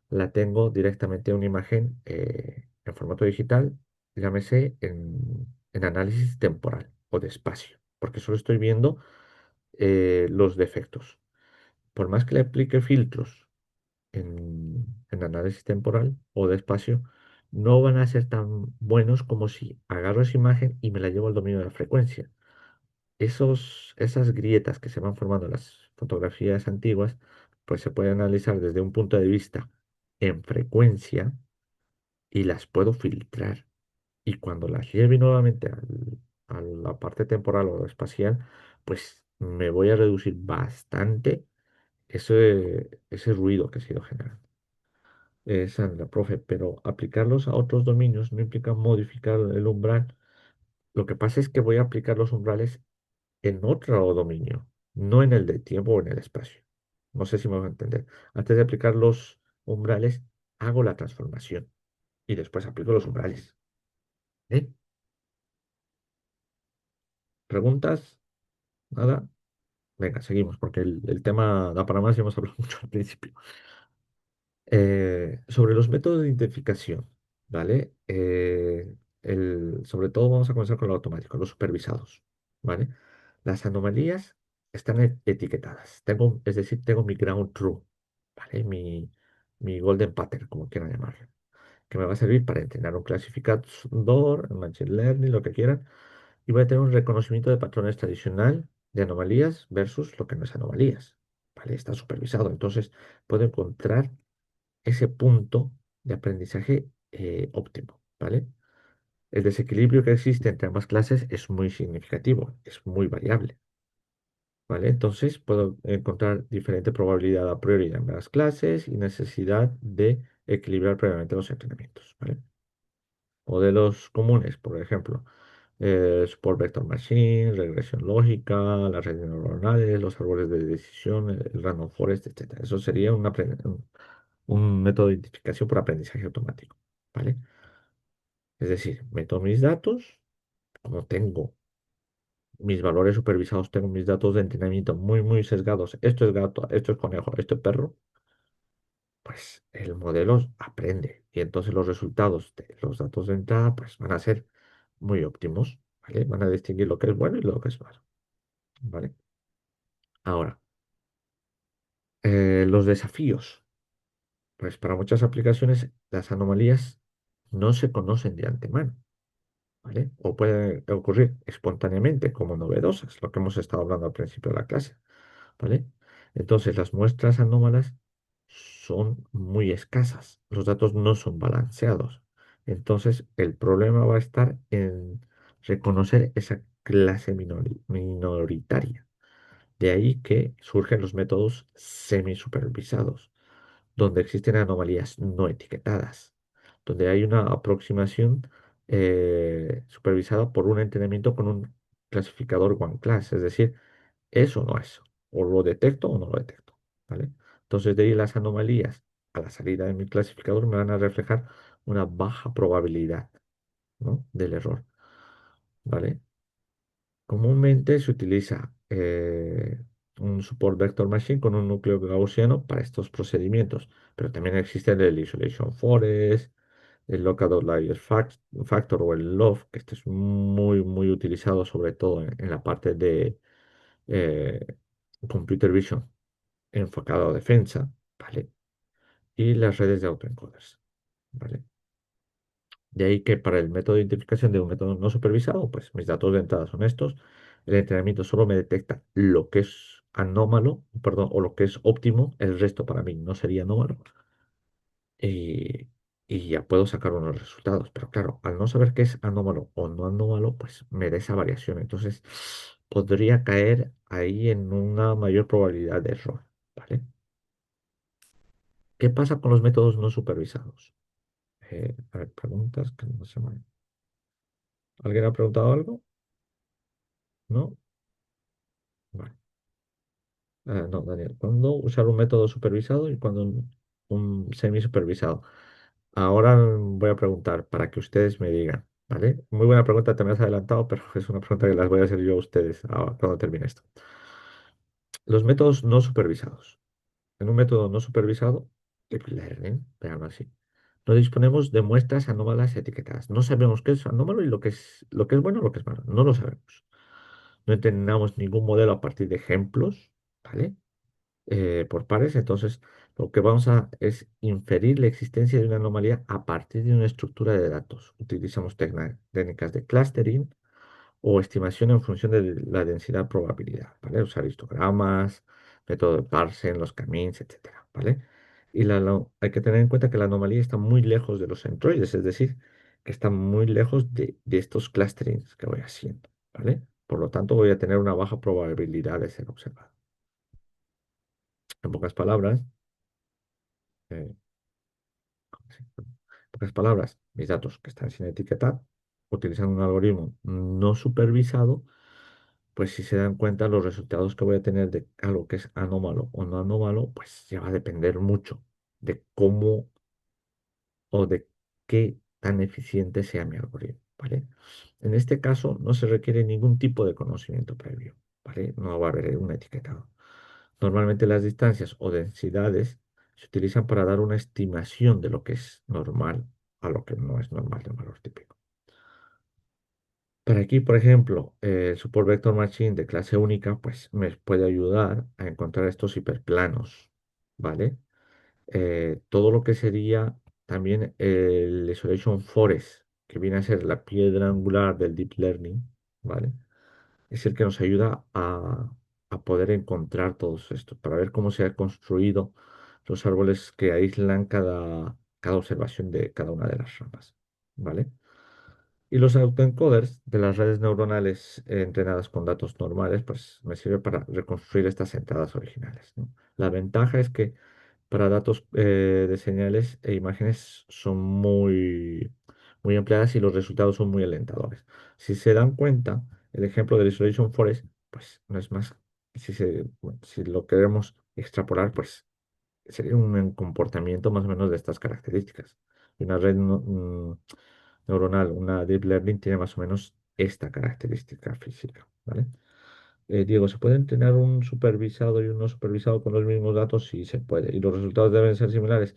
S2: la tengo directamente a una imagen en formato digital, llámese en análisis temporal o de espacio, porque solo estoy viendo los defectos. Por más que le aplique filtros en análisis temporal o de espacio, no van a ser tan buenos como si agarro esa imagen y me la llevo al dominio de la frecuencia. Esas grietas que se van formando en las fotografías antiguas, pues se pueden analizar desde un punto de vista en frecuencia y las puedo filtrar. Y cuando las lleve nuevamente a la parte temporal o espacial, pues me voy a reducir bastante ese ruido que se ha ido generando. Sandra, profe, pero aplicarlos a otros dominios no implica modificar el umbral. Lo que pasa es que voy a aplicar los umbrales en otro dominio, no en el de tiempo o en el espacio. No sé si me van a entender. Antes de aplicar los umbrales, hago la transformación y después aplico los umbrales. ¿Eh? ¿Preguntas? ¿Nada? Venga, seguimos, porque el tema da para más y hemos hablado mucho al principio. Sobre los métodos de identificación, ¿vale? Sobre todo vamos a comenzar con lo automático, los supervisados, ¿vale? Las anomalías están etiquetadas. Es decir, tengo mi ground true, ¿vale? Mi golden pattern, como quieran llamarlo, que me va a servir para entrenar un clasificador, un machine learning, lo que quieran, y voy a tener un reconocimiento de patrones tradicional de anomalías versus lo que no es anomalías, ¿vale? Está supervisado. Entonces, puedo encontrar ese punto de aprendizaje óptimo, ¿vale? El desequilibrio que existe entre ambas clases es muy significativo, es muy variable, ¿vale? Entonces puedo encontrar diferente probabilidad a priori de ambas clases y necesidad de equilibrar previamente los entrenamientos, ¿vale? Modelos comunes, por ejemplo, Support Vector Machine, regresión lógica, las redes neuronales, los árboles de decisión, el Random Forest, etcétera. Eso sería un método de identificación por aprendizaje automático, ¿vale? Es decir, meto mis datos, como tengo mis valores supervisados, tengo mis datos de entrenamiento muy, muy sesgados. Esto es gato, esto es conejo, esto es perro. Pues el modelo aprende y entonces los resultados de los datos de entrada pues van a ser muy óptimos, ¿vale? Van a distinguir lo que es bueno y lo que es malo, ¿vale? Ahora, los desafíos. Pues para muchas aplicaciones las anomalías no se conocen de antemano, ¿vale? O pueden ocurrir espontáneamente como novedosas, lo que hemos estado hablando al principio de la clase, ¿vale? Entonces las muestras anómalas son muy escasas, los datos no son balanceados. Entonces el problema va a estar en reconocer esa clase minoritaria. De ahí que surgen los métodos semi-supervisados donde existen anomalías no etiquetadas, donde hay una aproximación supervisada por un entrenamiento con un clasificador one class, es decir, eso no es, o lo detecto o no lo detecto, ¿vale? Entonces de ahí las anomalías a la salida de mi clasificador me van a reflejar una baja probabilidad, ¿no? Del error, ¿vale? Comúnmente se utiliza un support vector machine con un núcleo gaussiano para estos procedimientos, pero también existe el isolation forest, el local outlier factor o el LOF, que este es muy utilizado sobre todo en la parte de eh, computer vision enfocado a defensa, ¿vale? Y las redes de autoencoders, ¿vale? De ahí que para el método de identificación de un método no supervisado, pues mis datos de entrada son estos. El entrenamiento solo me detecta lo que es anómalo, perdón, o lo que es óptimo. El resto para mí no sería anómalo. Y, y ya puedo sacar unos resultados. Pero claro, al no saber qué es anómalo o no anómalo, pues me da esa variación. Entonces podría caer ahí en una mayor probabilidad de error, ¿vale? ¿Qué pasa con los métodos no supervisados? A ver, preguntas que no se me... ¿Alguien ha preguntado algo? ¿No? Vale. No, Daniel. ¿Cuándo usar un método supervisado y cuándo un semi-supervisado? Ahora voy a preguntar para que ustedes me digan, ¿vale? Muy buena pregunta, te me has adelantado, pero es una pregunta que las voy a hacer yo a ustedes ahora, cuando termine esto. Los métodos no supervisados. En un método no supervisado, deep learning, veámoslo así, no disponemos de muestras anómalas etiquetadas. No sabemos qué es anómalo y lo que es bueno o lo que es malo. No lo sabemos. No entrenamos ningún modelo a partir de ejemplos, ¿vale? Por pares. Entonces, lo que vamos a es inferir la existencia de una anomalía a partir de una estructura de datos. Utilizamos técnicas de clustering o estimación en función de la densidad probabilidad, ¿vale? Usar histogramas, método de parsing, los camins, etcétera, ¿vale? Y hay que tener en cuenta que la anomalía está muy lejos de los centroides, es decir, que está muy lejos de estos clusterings que voy haciendo, ¿vale? Por lo tanto, voy a tener una baja probabilidad de ser observado. En pocas palabras, eh, en pocas palabras, mis datos que están sin etiquetar, utilizando un algoritmo no supervisado, pues si se dan cuenta los resultados que voy a tener de algo que es anómalo o no anómalo, pues ya va a depender mucho de cómo o de qué tan eficiente sea mi algoritmo, ¿vale? En este caso no se requiere ningún tipo de conocimiento previo, ¿vale? No va a haber un etiquetado. Normalmente las distancias o densidades se utilizan para dar una estimación de lo que es normal a lo que no es normal de un valor típico. Para aquí, por ejemplo, el Support Vector Machine de clase única, pues me puede ayudar a encontrar estos hiperplanos, ¿vale? Todo lo que sería también el Isolation Forest, que viene a ser la piedra angular del Deep Learning, ¿vale? Es el que nos ayuda a poder encontrar todos estos, para ver cómo se han construido los árboles que aíslan cada observación de cada una de las ramas, ¿vale? Y los autoencoders de las redes neuronales entrenadas con datos normales, pues me sirve para reconstruir estas entradas originales, ¿no? La ventaja es que para datos de señales e imágenes son muy empleadas y los resultados son muy alentadores. Si se dan cuenta, el ejemplo del Isolation Forest, pues no es más, bueno, si lo queremos extrapolar, pues sería un comportamiento más o menos de estas características. Y una red neuronal, una deep learning, tiene más o menos esta característica física, ¿vale? Diego, ¿se puede entrenar un supervisado y un no supervisado con los mismos datos? Sí, se puede. ¿Y los resultados deben ser similares?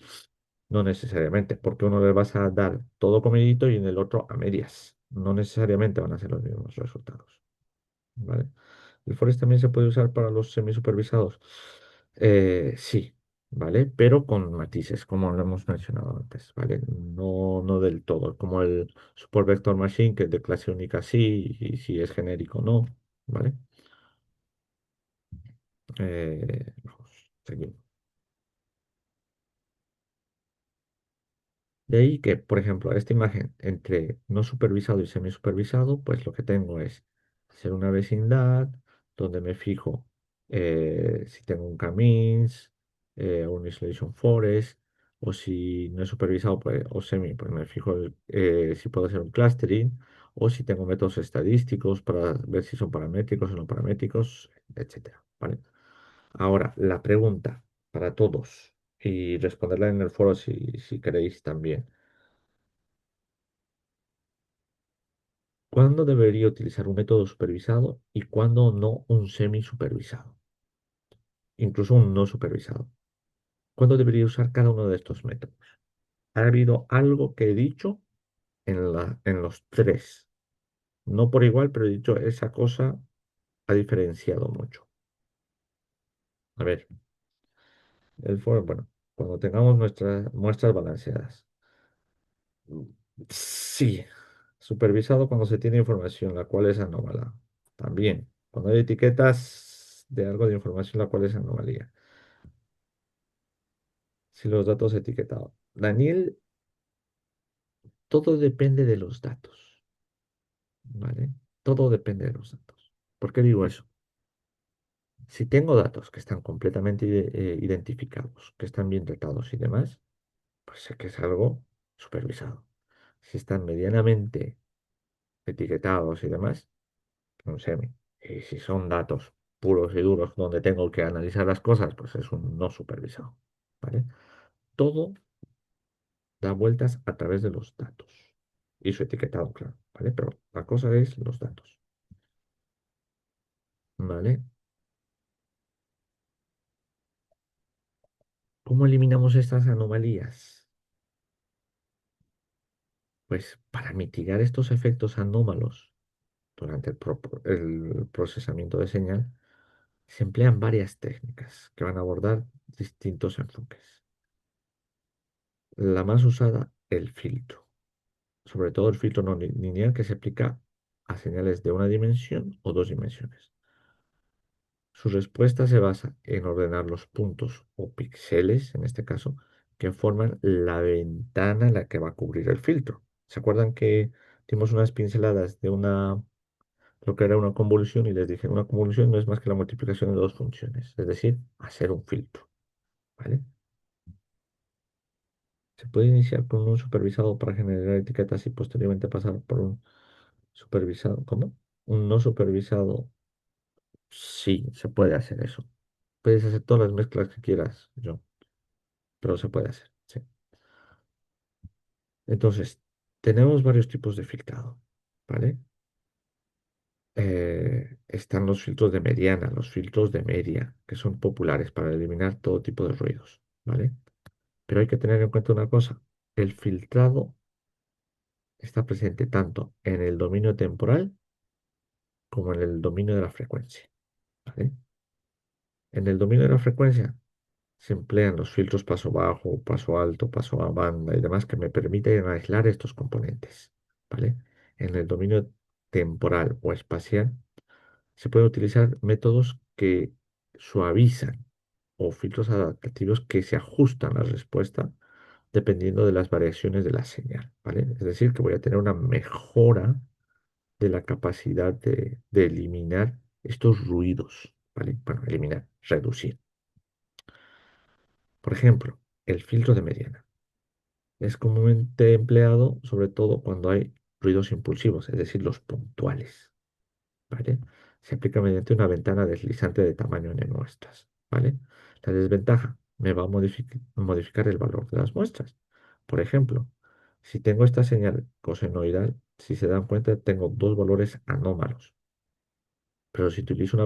S2: No necesariamente, porque uno le vas a dar todo comidito y en el otro a medias. No necesariamente van a ser los mismos resultados, ¿vale? El Forest también se puede usar para los semisupervisados. Sí, ¿vale? Pero con matices, como lo hemos mencionado antes, ¿vale? No del todo, como el Support Vector Machine, que es de clase única sí, y si es genérico no, ¿vale? Vamos, seguimos. De ahí que, por ejemplo, esta imagen entre no supervisado y semisupervisado, pues lo que tengo es ser una vecindad donde me fijo si tengo un camins, un isolation forest, o si no es supervisado pues, o semi, pues me fijo si puedo hacer un clustering, o si tengo métodos estadísticos para ver si son paramétricos o no paramétricos, etcétera, ¿vale? Ahora, la pregunta para todos. y responderla en el foro si queréis también. ¿Cuándo debería utilizar un método supervisado y cuándo no un semi supervisado? Incluso un no supervisado. ¿Cuándo debería usar cada uno de estos métodos? Ha habido algo que he dicho en los tres. No por igual, pero he dicho esa cosa ha diferenciado mucho. A ver, el foro, bueno, cuando tengamos nuestras muestras balanceadas. Sí, supervisado cuando se tiene información la cual es anómala. También, cuando hay etiquetas de algo de información la cual es anomalía. Si los datos etiquetados. Daniel, todo depende de los datos, ¿vale? Todo depende de los datos. ¿Por qué digo eso? Si tengo datos que están completamente identificados, que están bien tratados y demás, pues sé que es algo supervisado. Si están medianamente etiquetados y demás, un semi. Y si son datos puros y duros donde tengo que analizar las cosas, pues es un no supervisado, ¿vale? Todo da vueltas a través de los datos y su etiquetado, claro, ¿vale? Pero la cosa es los datos, ¿vale? ¿Cómo eliminamos estas anomalías? Pues para mitigar estos efectos anómalos durante el procesamiento de señal, se emplean varias técnicas que van a abordar distintos enfoques. La más usada, el filtro, sobre todo el filtro no lineal que se aplica a señales de una dimensión o dos dimensiones. Su respuesta se basa en ordenar los puntos o píxeles, en este caso, que forman la ventana en la que va a cubrir el filtro. ¿Se acuerdan que dimos unas pinceladas de lo que era una convolución y les dije, una convolución no es más que la multiplicación de dos funciones, es decir, hacer un filtro, ¿vale? Se puede iniciar con un supervisado para generar etiquetas y posteriormente pasar por un supervisado. ¿Cómo? Un no supervisado. Sí, se puede hacer eso. Puedes hacer todas las mezclas que quieras, yo, pero se puede hacer, sí. Entonces, tenemos varios tipos de filtrado, ¿vale? Están los filtros de mediana, los filtros de media, que son populares para eliminar todo tipo de ruidos, ¿vale? Pero hay que tener en cuenta una cosa, el filtrado está presente tanto en el dominio temporal como en el dominio de la frecuencia, ¿vale? En el dominio de la frecuencia se emplean los filtros paso bajo, paso alto, paso a banda y demás que me permiten aislar estos componentes, ¿vale? En el dominio temporal o espacial se pueden utilizar métodos que suavizan o filtros adaptativos que se ajustan a la respuesta dependiendo de las variaciones de la señal, ¿vale? Es decir, que voy a tener una mejora de la capacidad de eliminar estos ruidos, ¿vale? Bueno, eliminar, reducir. Por ejemplo, el filtro de mediana es comúnmente empleado sobre todo cuando hay ruidos impulsivos, es decir, los puntuales, ¿vale? Se aplica mediante una ventana deslizante de tamaño n muestras, ¿vale? La desventaja me va a modificar el valor de las muestras. Por ejemplo, si tengo esta señal cosenoidal, si se dan cuenta, tengo dos valores anómalos. Pero si utilizo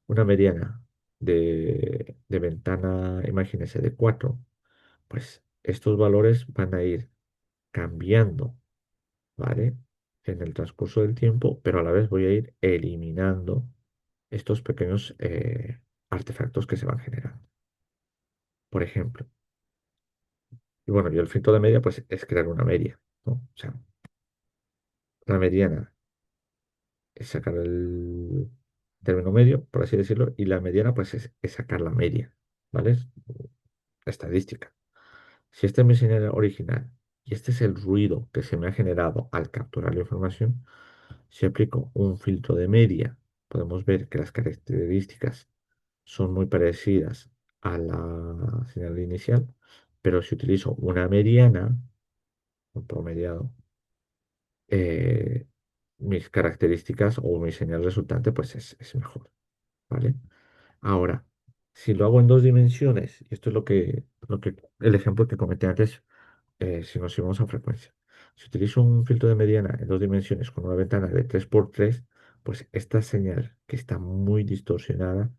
S2: una mediana de ventana, imagínese, de 4, pues estos valores van a ir cambiando, ¿vale? En el transcurso del tiempo, pero a la vez voy a ir eliminando estos pequeños artefactos que se van generando. Por ejemplo, y bueno, y el filtro de media, pues es crear una media, ¿no? O sea, la mediana es sacar el término medio, por así decirlo, y la mediana, pues es sacar la media, ¿vale? Es estadística. Si esta es mi señal original y este es el ruido que se me ha generado al capturar la información, si aplico un filtro de media, podemos ver que las características son muy parecidas a la señal inicial, pero si utilizo una mediana, un promediado, eh, mis características o mi señal resultante pues es mejor, ¿vale? Ahora, Si lo hago en dos dimensiones, y esto es el ejemplo que comenté antes, si nos íbamos a frecuencia. Si utilizo un filtro de mediana en dos dimensiones con una ventana de 3x3, pues esta señal que está muy distorsionada,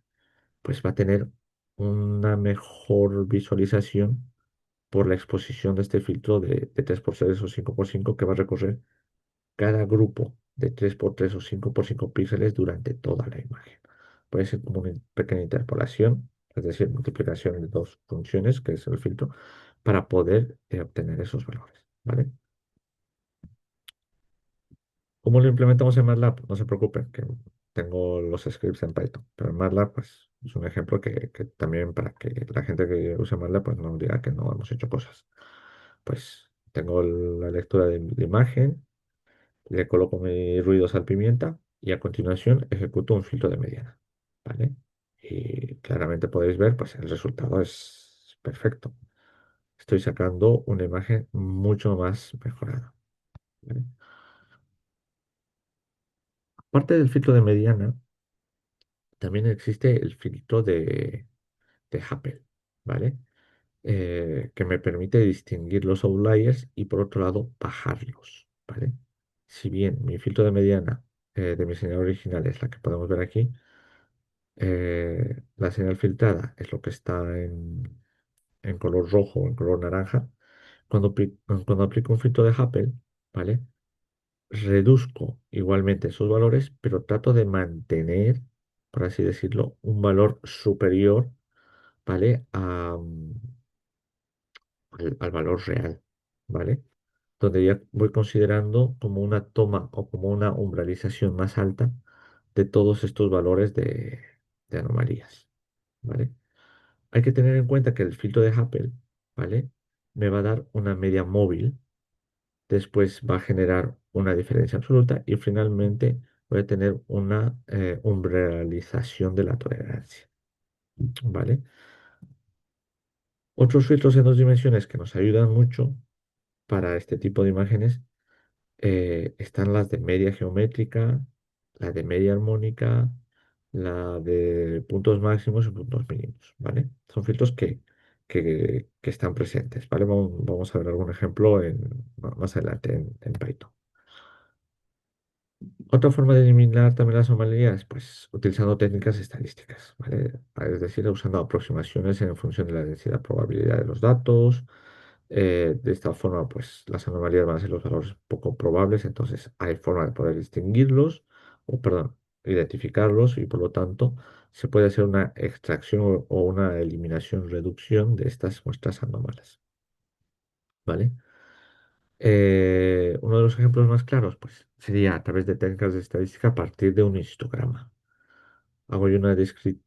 S2: pues va a tener una mejor visualización por la exposición de este filtro de 3x3 o 5x5 que va a recorrer cada grupo de 3x3 o 5x5 píxeles durante toda la imagen. Puede ser como una pequeña interpolación, es decir, multiplicación de dos funciones, que es el filtro, para poder obtener esos valores, ¿vale? ¿Cómo lo implementamos en MATLAB? No se preocupen, que tengo los scripts en Python, pero en MATLAB pues, es un ejemplo que también para que la gente que usa MATLAB pues, no diga que no hemos hecho cosas. Pues tengo la lectura de imagen, le coloco mi ruido salpimienta y a continuación ejecuto un filtro de mediana, ¿vale? Y claramente podéis ver, pues el resultado es perfecto. Estoy sacando una imagen mucho más mejorada, ¿vale? Aparte del filtro de mediana, también existe el filtro de Happel, ¿vale? Que me permite distinguir los outliers y por otro lado bajarlos, ¿vale? Si bien mi filtro de mediana de mi señal original es la que podemos ver aquí, la señal filtrada es lo que está en color rojo o en color naranja. Cuando aplico un filtro de Happel, ¿vale? Reduzco igualmente esos valores, pero trato de mantener, por así decirlo, un valor superior, ¿vale? Al valor real, ¿vale? Donde ya voy considerando como una toma o como una umbralización más alta de todos estos valores de anomalías, ¿vale? Hay que tener en cuenta que el filtro de Happel, ¿vale? Me va a dar una media móvil, después va a generar una diferencia absoluta y finalmente voy a tener una umbralización de la tolerancia, ¿vale? Otros filtros en dos dimensiones que nos ayudan mucho para este tipo de imágenes están las de media geométrica, la de media armónica, la de puntos máximos y puntos mínimos, ¿vale? Son filtros que están presentes, ¿vale? Vamos a ver algún ejemplo más adelante en Python. Otra forma de eliminar también las anomalías, pues utilizando técnicas estadísticas, ¿vale? Es decir, usando aproximaciones en función de la densidad probabilidad de los datos. De esta forma, pues las anomalías van a ser los valores poco probables, entonces hay forma de poder distinguirlos, o perdón, identificarlos y por lo tanto se puede hacer una extracción o una eliminación, reducción de estas muestras anómalas, ¿vale? Uno de los ejemplos más claros, pues, sería a través de técnicas de estadística a partir de un histograma. Hago yo una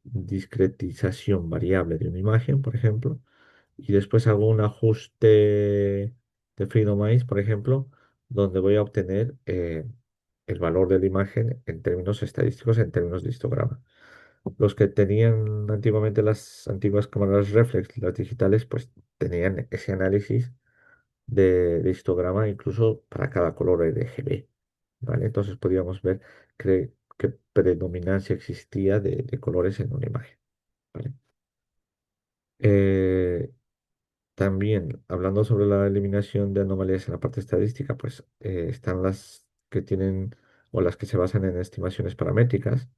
S2: discretización variable de una imagen, por ejemplo, y después hago un ajuste de Freedomize, por ejemplo, donde voy a obtener el valor de la imagen en términos estadísticos, en términos de histograma. Los que tenían antiguamente las antiguas cámaras reflex, las digitales, pues tenían ese análisis de histograma incluso para cada color RGB, ¿vale? Entonces podíamos ver qué predominancia existía de colores en una imagen, ¿vale? Eh, También, hablando sobre la eliminación de anomalías en la parte estadística, pues están las que tienen o las que se basan en estimaciones paramétricas,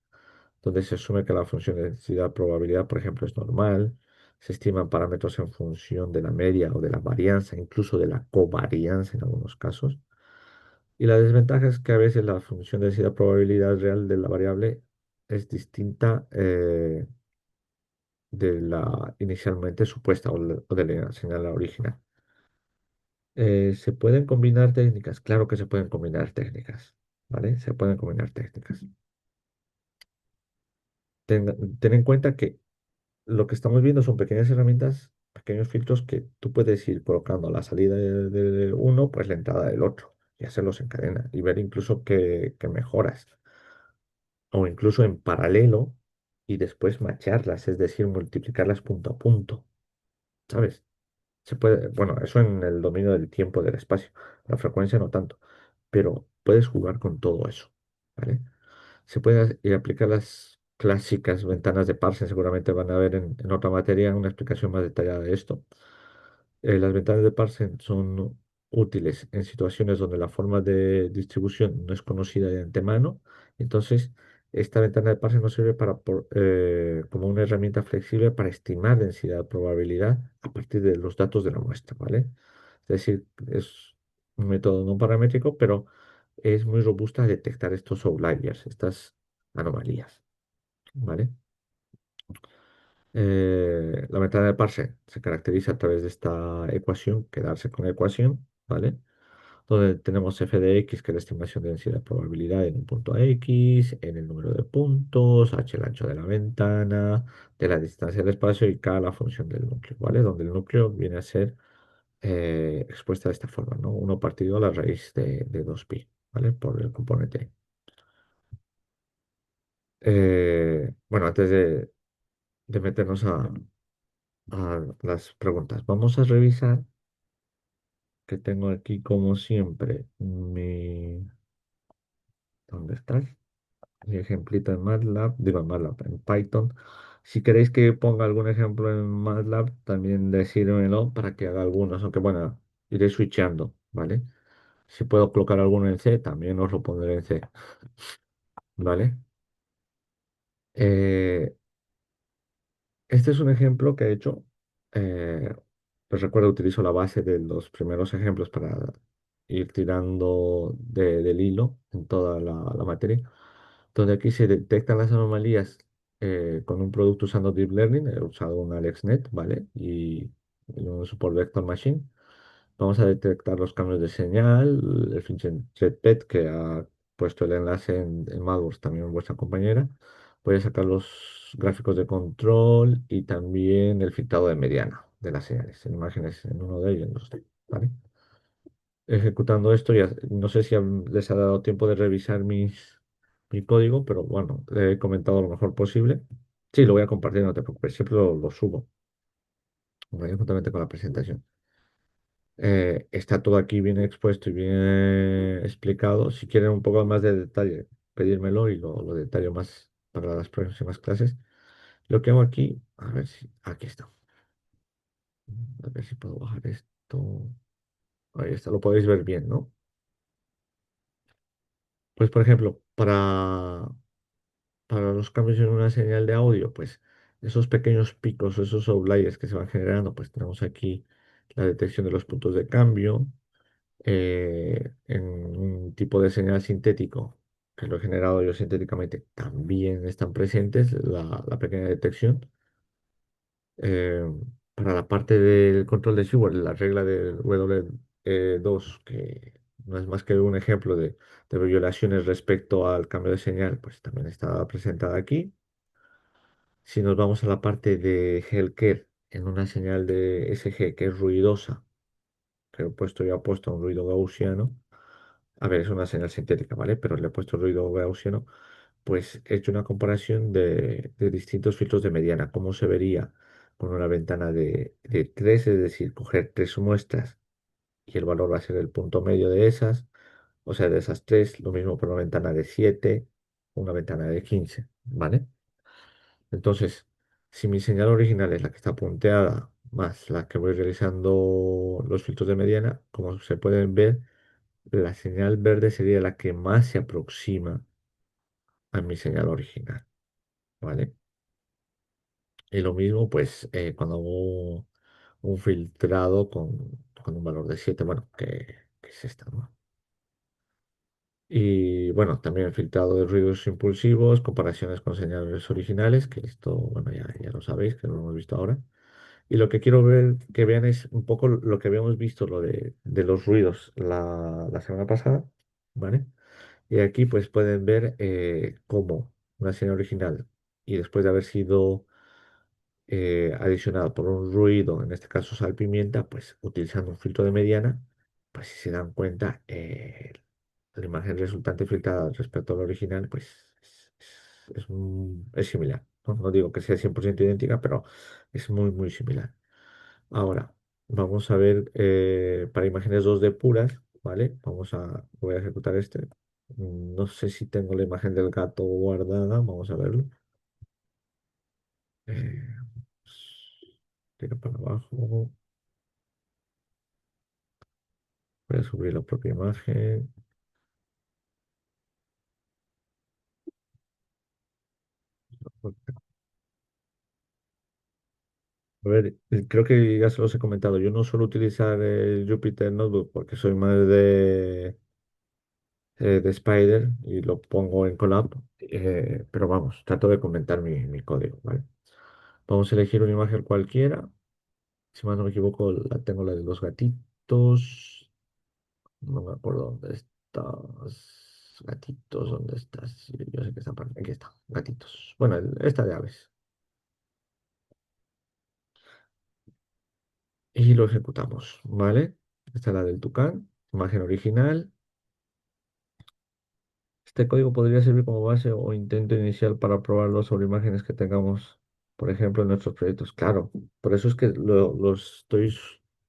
S2: donde se asume que la función de densidad probabilidad, por ejemplo, es normal. Se estiman parámetros en función de la media o de la varianza, incluso de la covarianza en algunos casos. Y la desventaja es que a veces la función de densidad probabilidad real de la variable es distinta de la inicialmente supuesta o de la señal original. ¿Se pueden combinar técnicas? Claro que se pueden combinar técnicas, ¿vale? Se pueden combinar técnicas. Ten en cuenta que lo que estamos viendo son pequeñas herramientas, pequeños filtros que tú puedes ir colocando a la salida de uno, pues la entrada del otro, y hacerlos en cadena y ver incluso qué mejoras, o incluso en paralelo y después macharlas, es decir, multiplicarlas punto a punto, ¿sabes? Se puede, bueno, eso en el dominio del tiempo, del espacio, la frecuencia no tanto, pero puedes jugar con todo eso, ¿vale? Se puede ir a aplicarlas clásicas ventanas de Parsec. Seguramente van a ver en otra materia una explicación más detallada de esto. Las ventanas de Parsec son útiles en situaciones donde la forma de distribución no es conocida de antemano. Entonces, esta ventana de Parsec nos sirve como una herramienta flexible para estimar densidad de probabilidad a partir de los datos de la muestra, ¿vale? Es decir, es un método no paramétrico, pero es muy robusta a detectar estos outliers, estas anomalías, ¿vale? La ventana de Parsec se caracteriza a través de esta ecuación, quedarse con la ecuación, ¿vale? Donde tenemos f de x, que es la estimación de densidad de probabilidad en un punto x, en el número de puntos, h el ancho de la ventana, de la distancia del espacio y k la función del núcleo, ¿vale? Donde el núcleo viene a ser expuesta de esta forma, ¿no? Uno partido a la raíz de 2pi, ¿vale? Por el componente. Bueno, antes de meternos a las preguntas, vamos a revisar que tengo aquí, como siempre, ¿dónde estás? Mi ejemplito en MATLAB, digo en MATLAB, en Python. Si queréis que ponga algún ejemplo en MATLAB, también decídmelo para que haga algunos, aunque bueno, iré switchando, ¿vale? Si puedo colocar alguno en C, también os lo pondré en C, ¿vale? Eh, este es un ejemplo que he hecho. eh, pues recuerdo, utilizo la base de los primeros ejemplos para ir tirando del hilo en toda la materia, donde aquí se detectan las anomalías con un producto usando Deep Learning. He usado un AlexNet, ¿vale? Y un Support Vector Machine. Vamos a detectar los cambios de señal, el FinCET que ha puesto el enlace en MathWorks, también vuestra compañera. Voy a sacar los gráficos de control y también el filtrado de mediana de las señales, en imágenes en uno de ellos, en los dos, ¿vale? Ejecutando esto, ya no sé si les ha dado tiempo de revisar mi código, pero bueno, le he comentado lo mejor posible. Sí, lo voy a compartir, no te preocupes, siempre lo subo, ¿vale? Juntamente con la presentación. Está todo aquí bien expuesto y bien explicado. Si quieren un poco más de detalle, pedírmelo y lo detallo más para las próximas clases. Lo que hago aquí, a ver si, aquí está. A ver si puedo bajar esto. Ahí está, lo podéis ver bien, ¿no? Pues, por ejemplo, para los cambios en una señal de audio, pues esos pequeños picos, esos outliers que se van generando, pues tenemos aquí la detección de los puntos de cambio en un tipo de señal sintético que lo he generado yo sintéticamente, también están presentes la pequeña detección. Eh, para la parte del control de Seward, la regla del W2, que no es más que un ejemplo de violaciones respecto al cambio de señal, pues también está presentada aquí. Si nos vamos a la parte de Healthcare, en una señal de SG que es ruidosa, que he puesto ya puesto un ruido gaussiano. A ver, es una señal sintética, ¿vale? Pero le he puesto ruido gaussiano. Pues he hecho una comparación de distintos filtros de mediana. ¿Cómo se vería con una ventana de 3, es decir, coger tres muestras y el valor va a ser el punto medio de esas, o sea, de esas tres, lo mismo por una ventana de 7, una ventana de 15, ¿vale? Entonces, si mi señal original es la que está punteada más la que voy realizando los filtros de mediana, como se pueden ver, la señal verde sería la que más se aproxima a mi señal original, ¿vale? Y lo mismo, pues, cuando hago un filtrado con un valor de 7, bueno, que es esta, ¿no? Y bueno, también el filtrado de ruidos impulsivos, comparaciones con señales originales, que esto, bueno, ya lo sabéis, que lo hemos visto ahora. Y lo que quiero ver, que vean es un poco lo que habíamos visto, lo de los ruidos la semana pasada, ¿vale? Y aquí pues pueden ver cómo una señal original y después de haber sido adicionado por un ruido, en este caso sal pimienta, pues utilizando un filtro de mediana, pues si se dan cuenta, la imagen resultante filtrada respecto al original, pues es similar, ¿no? No digo que sea 100% idéntica, pero es muy similar. Ahora, vamos a ver para imágenes 2D puras, ¿vale? Voy a ejecutar este. No sé si tengo la imagen del gato guardada, vamos a verlo. Eh, tiro para abajo. Voy a subir la propia imagen. A ver, creo que ya se los he comentado. Yo no suelo utilizar el Jupyter Notebook porque soy más de Spider y lo pongo en Colab. Pero vamos, trato de comentar mi código, ¿vale? Vamos a elegir una imagen cualquiera. Si mal no me equivoco, la tengo la de los gatitos. No me acuerdo dónde estás. Gatitos, ¿dónde estás? Sí, yo sé que está por aquí. Aquí está, gatitos. Bueno, esta de aves. Y lo ejecutamos, ¿vale? Esta es la del tucán, imagen original. Este código podría servir como base o intento inicial para probarlo sobre imágenes que tengamos, por ejemplo, en nuestros proyectos. Claro, por eso es que lo estoy.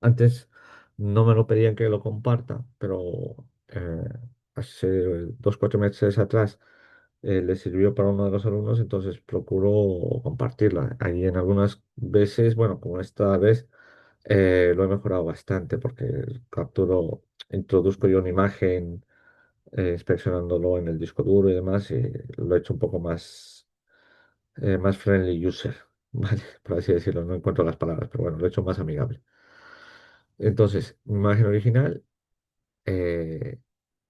S2: Antes no me lo pedían que lo comparta, pero hace 2, 4 meses atrás le sirvió para uno de los alumnos, entonces procuro compartirla. Ahí en algunas veces, bueno, como esta vez, lo he mejorado bastante porque introduzco yo una imagen inspeccionándolo en el disco duro y demás, y lo he hecho un poco más friendly user, ¿vale? Por así decirlo, no encuentro las palabras, pero bueno, lo he hecho más amigable. Entonces, imagen original, eh,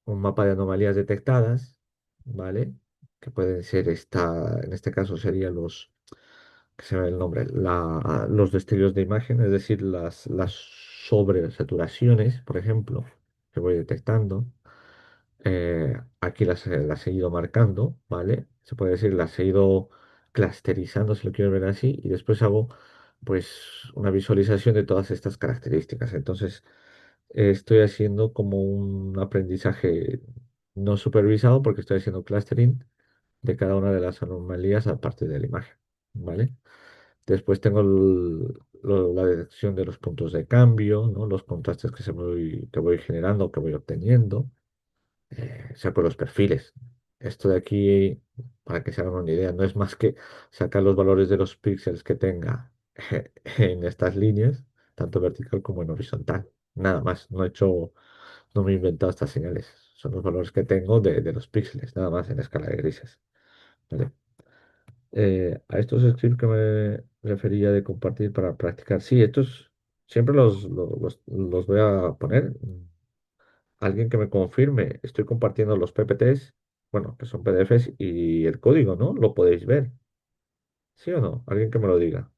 S2: un mapa de anomalías detectadas, ¿vale? Que pueden ser en este caso serían que se me ve el nombre, los destellos de imagen, es decir, las sobresaturaciones, por ejemplo, que voy detectando. Aquí las he ido marcando, ¿vale? Se puede decir, las he ido clusterizando, si lo quiero ver así, y después hago, pues, una visualización de todas estas características. Entonces, estoy haciendo como un aprendizaje no supervisado, porque estoy haciendo clustering de cada una de las anomalías a partir de la imagen, ¿vale? Después tengo la detección de los puntos de cambio, ¿no? Los contrastes que voy generando, que voy obteniendo, saco los perfiles. Esto de aquí, para que se hagan una idea, no es más que sacar los valores de los píxeles que tenga en estas líneas, tanto vertical como en horizontal. Nada más, no me he inventado estas señales. Son los valores que tengo de los píxeles, nada más en escala de grises. ¿Vale? A estos scripts que me refería de compartir para practicar. Sí, estos siempre los voy a poner. Alguien que me confirme, estoy compartiendo los PPTs, bueno, que son PDFs y el código, ¿no? Lo podéis ver, ¿sí o no? Alguien que me lo diga.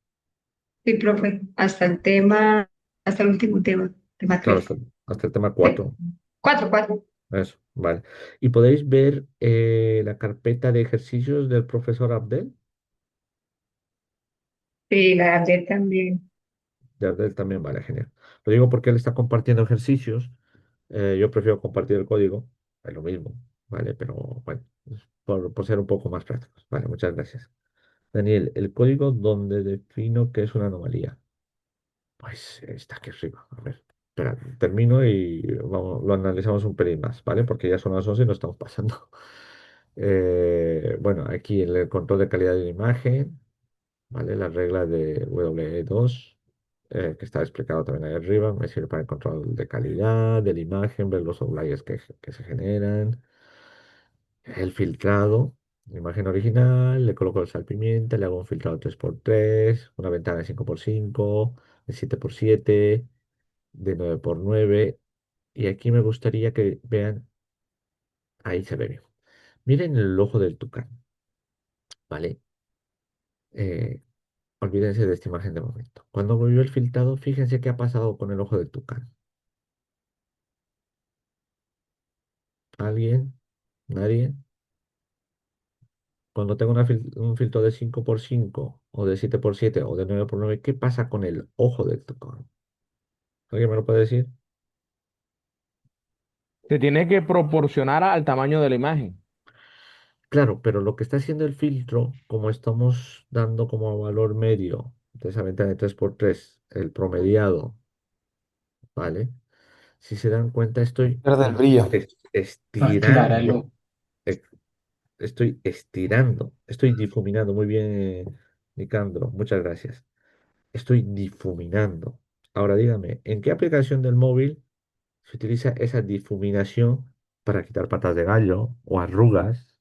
S8: Sí, profe, hasta el último tema
S2: Claro,
S8: 3.
S2: hasta el tema
S8: Sí,
S2: 4.
S8: 4.
S2: Eso, vale. Y podéis ver la carpeta de ejercicios del profesor Abdel.
S8: Sí, la de también.
S2: De Abdel también, vale, genial. Lo digo porque él está compartiendo ejercicios. Yo prefiero compartir el código, es lo mismo, ¿vale? Pero bueno, es por ser un poco más prácticos. Vale, muchas gracias. Daniel, el código donde defino que es una anomalía. Pues está aquí arriba. A ver, espera, termino y lo analizamos un pelín más, ¿vale? Porque ya son las 11 y nos estamos pasando. Bueno, aquí en el control de calidad de la imagen, ¿vale? La regla de WE2, que está explicado también ahí arriba, me sirve para el control de calidad de la imagen, ver los outliers que se generan, el filtrado, la imagen original, le coloco el salpimienta, le hago un filtrado 3x3, una ventana de 5x5, de 7x7, de 9x9, y aquí me gustaría que vean, ahí se ve bien. Miren el ojo del tucán, ¿vale? Eh, Olvídense de esta imagen de momento. Cuando volvió el filtrado, fíjense qué ha pasado con el ojo del tucán. ¿Alguien? ¿Nadie? Cuando tengo un filtro de 5x5 o de 7x7 o de 9x9, ¿qué pasa con el ojo del tucán? ¿Alguien me lo puede decir?
S4: Se tiene que proporcionar al tamaño de la imagen.
S2: Claro, pero lo que está haciendo el filtro, como estamos dando como valor medio de esa ventana de 3x3, el promediado, ¿vale? Si se dan cuenta, estoy
S9: Pierde el brillo.
S2: estirando,
S5: Acláralo.
S2: estoy estirando, estoy difuminando muy bien. Nicandro, muchas gracias. Estoy difuminando. Ahora dígame, ¿en qué aplicación del móvil se utiliza esa difuminación para quitar patas de gallo o arrugas?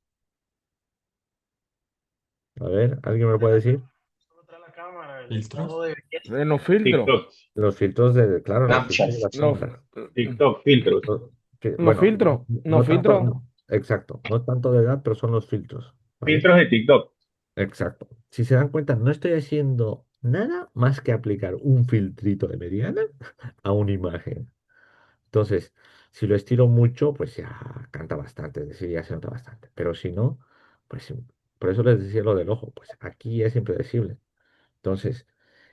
S2: A ver, ¿alguien me lo puede decir?
S3: Solo trae la cámara, el
S9: ¿Filtros?
S3: estado de belleza.
S4: En los filtros.
S5: TikTok,
S2: Los filtros de, claro, los
S5: Snapchat,
S2: filtros de la
S4: Los,
S2: sombra.
S5: TikTok, filtros.
S4: los
S2: Bueno,
S4: filtros.
S2: no
S4: Los
S2: tanto,
S4: filtros.
S2: exacto, no tanto de edad, pero son los filtros, ¿vale?
S5: Filtros de TikTok.
S2: Exacto. Si se dan cuenta, no estoy haciendo nada más que aplicar un filtrito de mediana a una imagen. Entonces, si lo estiro mucho, pues ya canta bastante, es decir, ya se nota bastante. Pero si no, pues por eso les decía lo del ojo, pues aquí es impredecible. Entonces,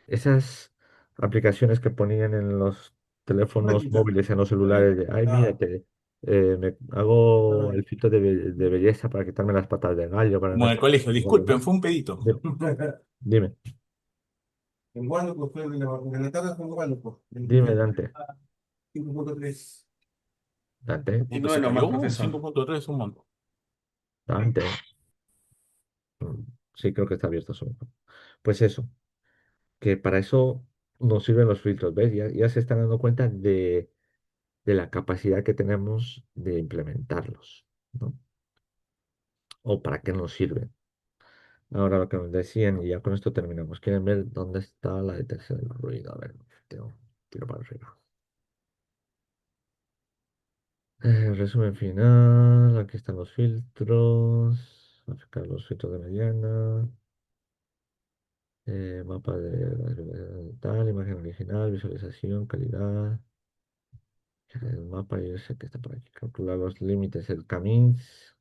S2: esas aplicaciones que ponían en los teléfonos móviles, en los celulares, de, ay, mira, me hago el filtro de belleza para quitarme las patas de gallo, para
S9: Como
S2: no
S9: en el
S2: estar...
S9: colegio. Disculpen, fue un pedito.
S2: Di- Dime,
S10: ¿En cuándo? Pues fue en la tarde fue en cuándo, pues.
S2: dime, Dante.
S10: 5.3.
S2: Dante,
S10: Y
S9: ¿Cuánto
S10: no es
S9: se
S10: nomás,
S9: cayó?
S10: profesor.
S9: 5.3 es un montón.
S2: Dante. Sí, creo que está abierto solo. Pues eso, que para eso nos sirven los filtros, ¿ves? Ya se están dando cuenta de la capacidad que tenemos de implementarlos, ¿no? O para qué nos sirven. Ahora lo que nos decían, y ya con esto terminamos. ¿Quieren ver dónde está la detección del ruido? A ver, tiro para arriba. Resumen final. Aquí están los filtros. Aplicar los filtros de mediana. Mapa de tal, imagen original, visualización, calidad. El mapa, yo sé que está por aquí. Calcular los límites, el camins.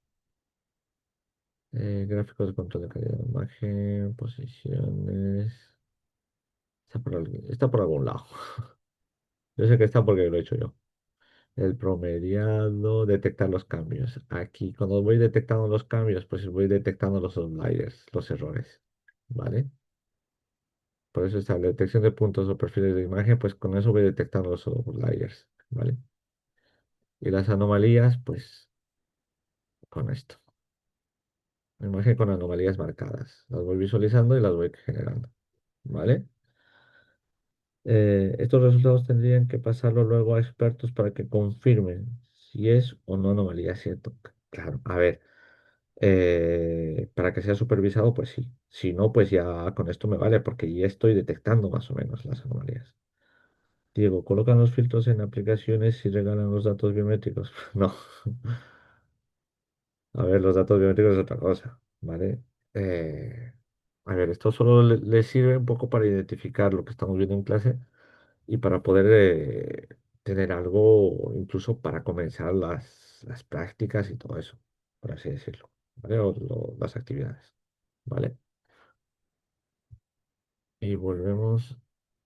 S2: Gráficos de control de calidad de imagen, posiciones. Está por algún lado. Yo sé que está porque lo he hecho yo. El promediado, detectar los cambios. Aquí, cuando voy detectando los cambios, pues voy detectando los outliers, los errores. ¿Vale? Por eso está la detección de puntos o perfiles de imagen, pues con eso voy detectando los outliers. ¿Vale? Y las anomalías, pues con esto. Imagen con anomalías marcadas. Las voy visualizando y las voy generando. ¿Vale? Estos resultados tendrían que pasarlo luego a expertos para que confirmen si es o no anomalía, ¿cierto? Claro, a ver, para que sea supervisado, pues sí. Si no, pues ya con esto me vale, porque ya estoy detectando más o menos las anomalías. Diego, ¿colocan los filtros en aplicaciones y regalan los datos biométricos? No. A ver, los datos biométricos es otra cosa, ¿vale? Eh, a ver, esto solo le sirve un poco para identificar lo que estamos viendo en clase y para poder tener algo, incluso para comenzar las prácticas y todo eso, por así decirlo, ¿vale? O las actividades, ¿vale? Y volvemos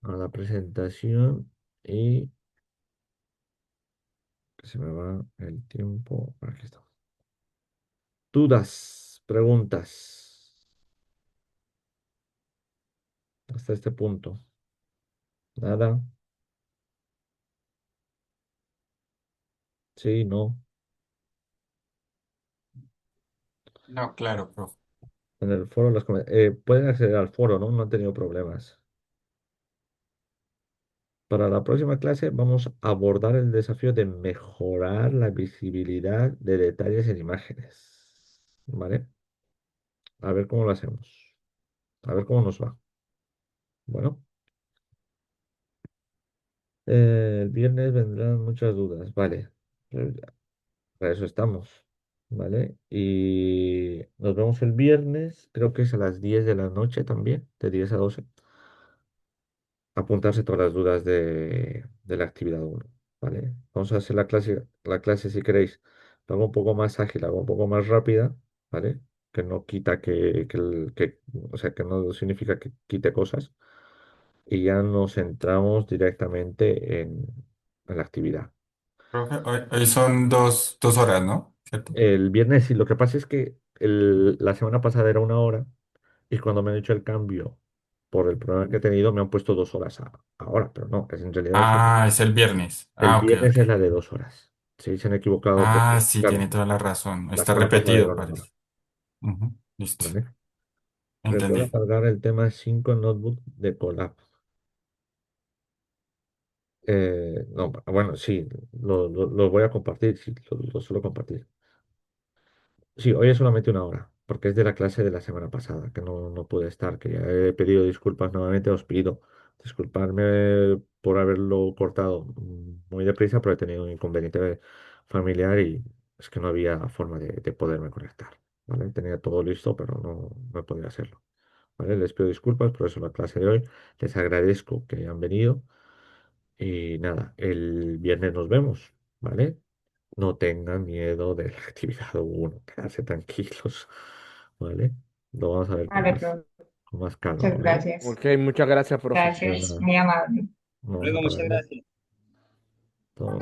S2: a la presentación y que se me va el tiempo. Aquí está. Dudas, preguntas hasta este punto. Nada, sí, no.
S9: No, claro, profe.
S2: En el foro pueden acceder al foro, ¿no? No han tenido problemas. Para la próxima clase vamos a abordar el desafío de mejorar la visibilidad de detalles en imágenes. ¿Vale? A ver cómo lo hacemos. A ver cómo nos va. Bueno, el viernes vendrán muchas dudas. Vale. Para eso estamos. ¿Vale? Y nos vemos el viernes. Creo que es a las 10 de la noche también. De 10 a 12. Apuntarse todas las dudas de la actividad uno, ¿vale? Vamos a hacer la clase si queréis. La hago un poco más ágil, la hago un poco más rápida, ¿vale? Que no quita o sea, que no significa que quite cosas. Y ya nos centramos directamente en la actividad.
S9: Profe, hoy son dos horas, ¿no? ¿Cierto?
S2: El viernes sí, lo que pasa es que la semana pasada era 1 hora y cuando me han hecho el cambio por el problema que he tenido me han puesto 2 horas ahora, pero no, en realidad
S9: Ah, es el viernes.
S2: el
S9: Ah, ok,
S2: viernes
S9: ok.
S2: es la de 2 horas. Sí, se han equivocado porque,
S9: Ah, sí,
S2: claro,
S9: tiene toda la razón.
S2: la
S9: Está
S2: semana pasada era
S9: repetido,
S2: 1 hora,
S9: parece. Ujú, listo.
S2: ¿vale? Recuerda
S9: Entendí.
S2: cargar el tema 5 Notebook de Colab. No, bueno, sí, lo voy a compartir, sí, lo suelo compartir. Sí, hoy es solamente una hora, porque es de la clase de la semana pasada, que no pude estar, que ya he pedido disculpas nuevamente, os pido disculparme por haberlo cortado muy deprisa, pero he tenido un inconveniente familiar y es que no había forma de poderme conectar, ¿vale? Tenía todo listo, pero no podía hacerlo, ¿vale? Les pido disculpas por eso la clase de hoy, les agradezco que hayan venido y nada, el viernes nos vemos, ¿vale? No tengan miedo de la actividad uno, quedarse tranquilos, ¿vale? Lo vamos a ver
S8: Vale, profe.
S2: con más calma,
S8: Muchas
S2: ¿vale?
S8: gracias.
S4: Ok, muchas gracias, profe.
S2: De
S8: Gracias,
S2: nada,
S8: muy amable.
S2: no vamos a
S11: Luego, muchas
S2: pararle.
S11: gracias.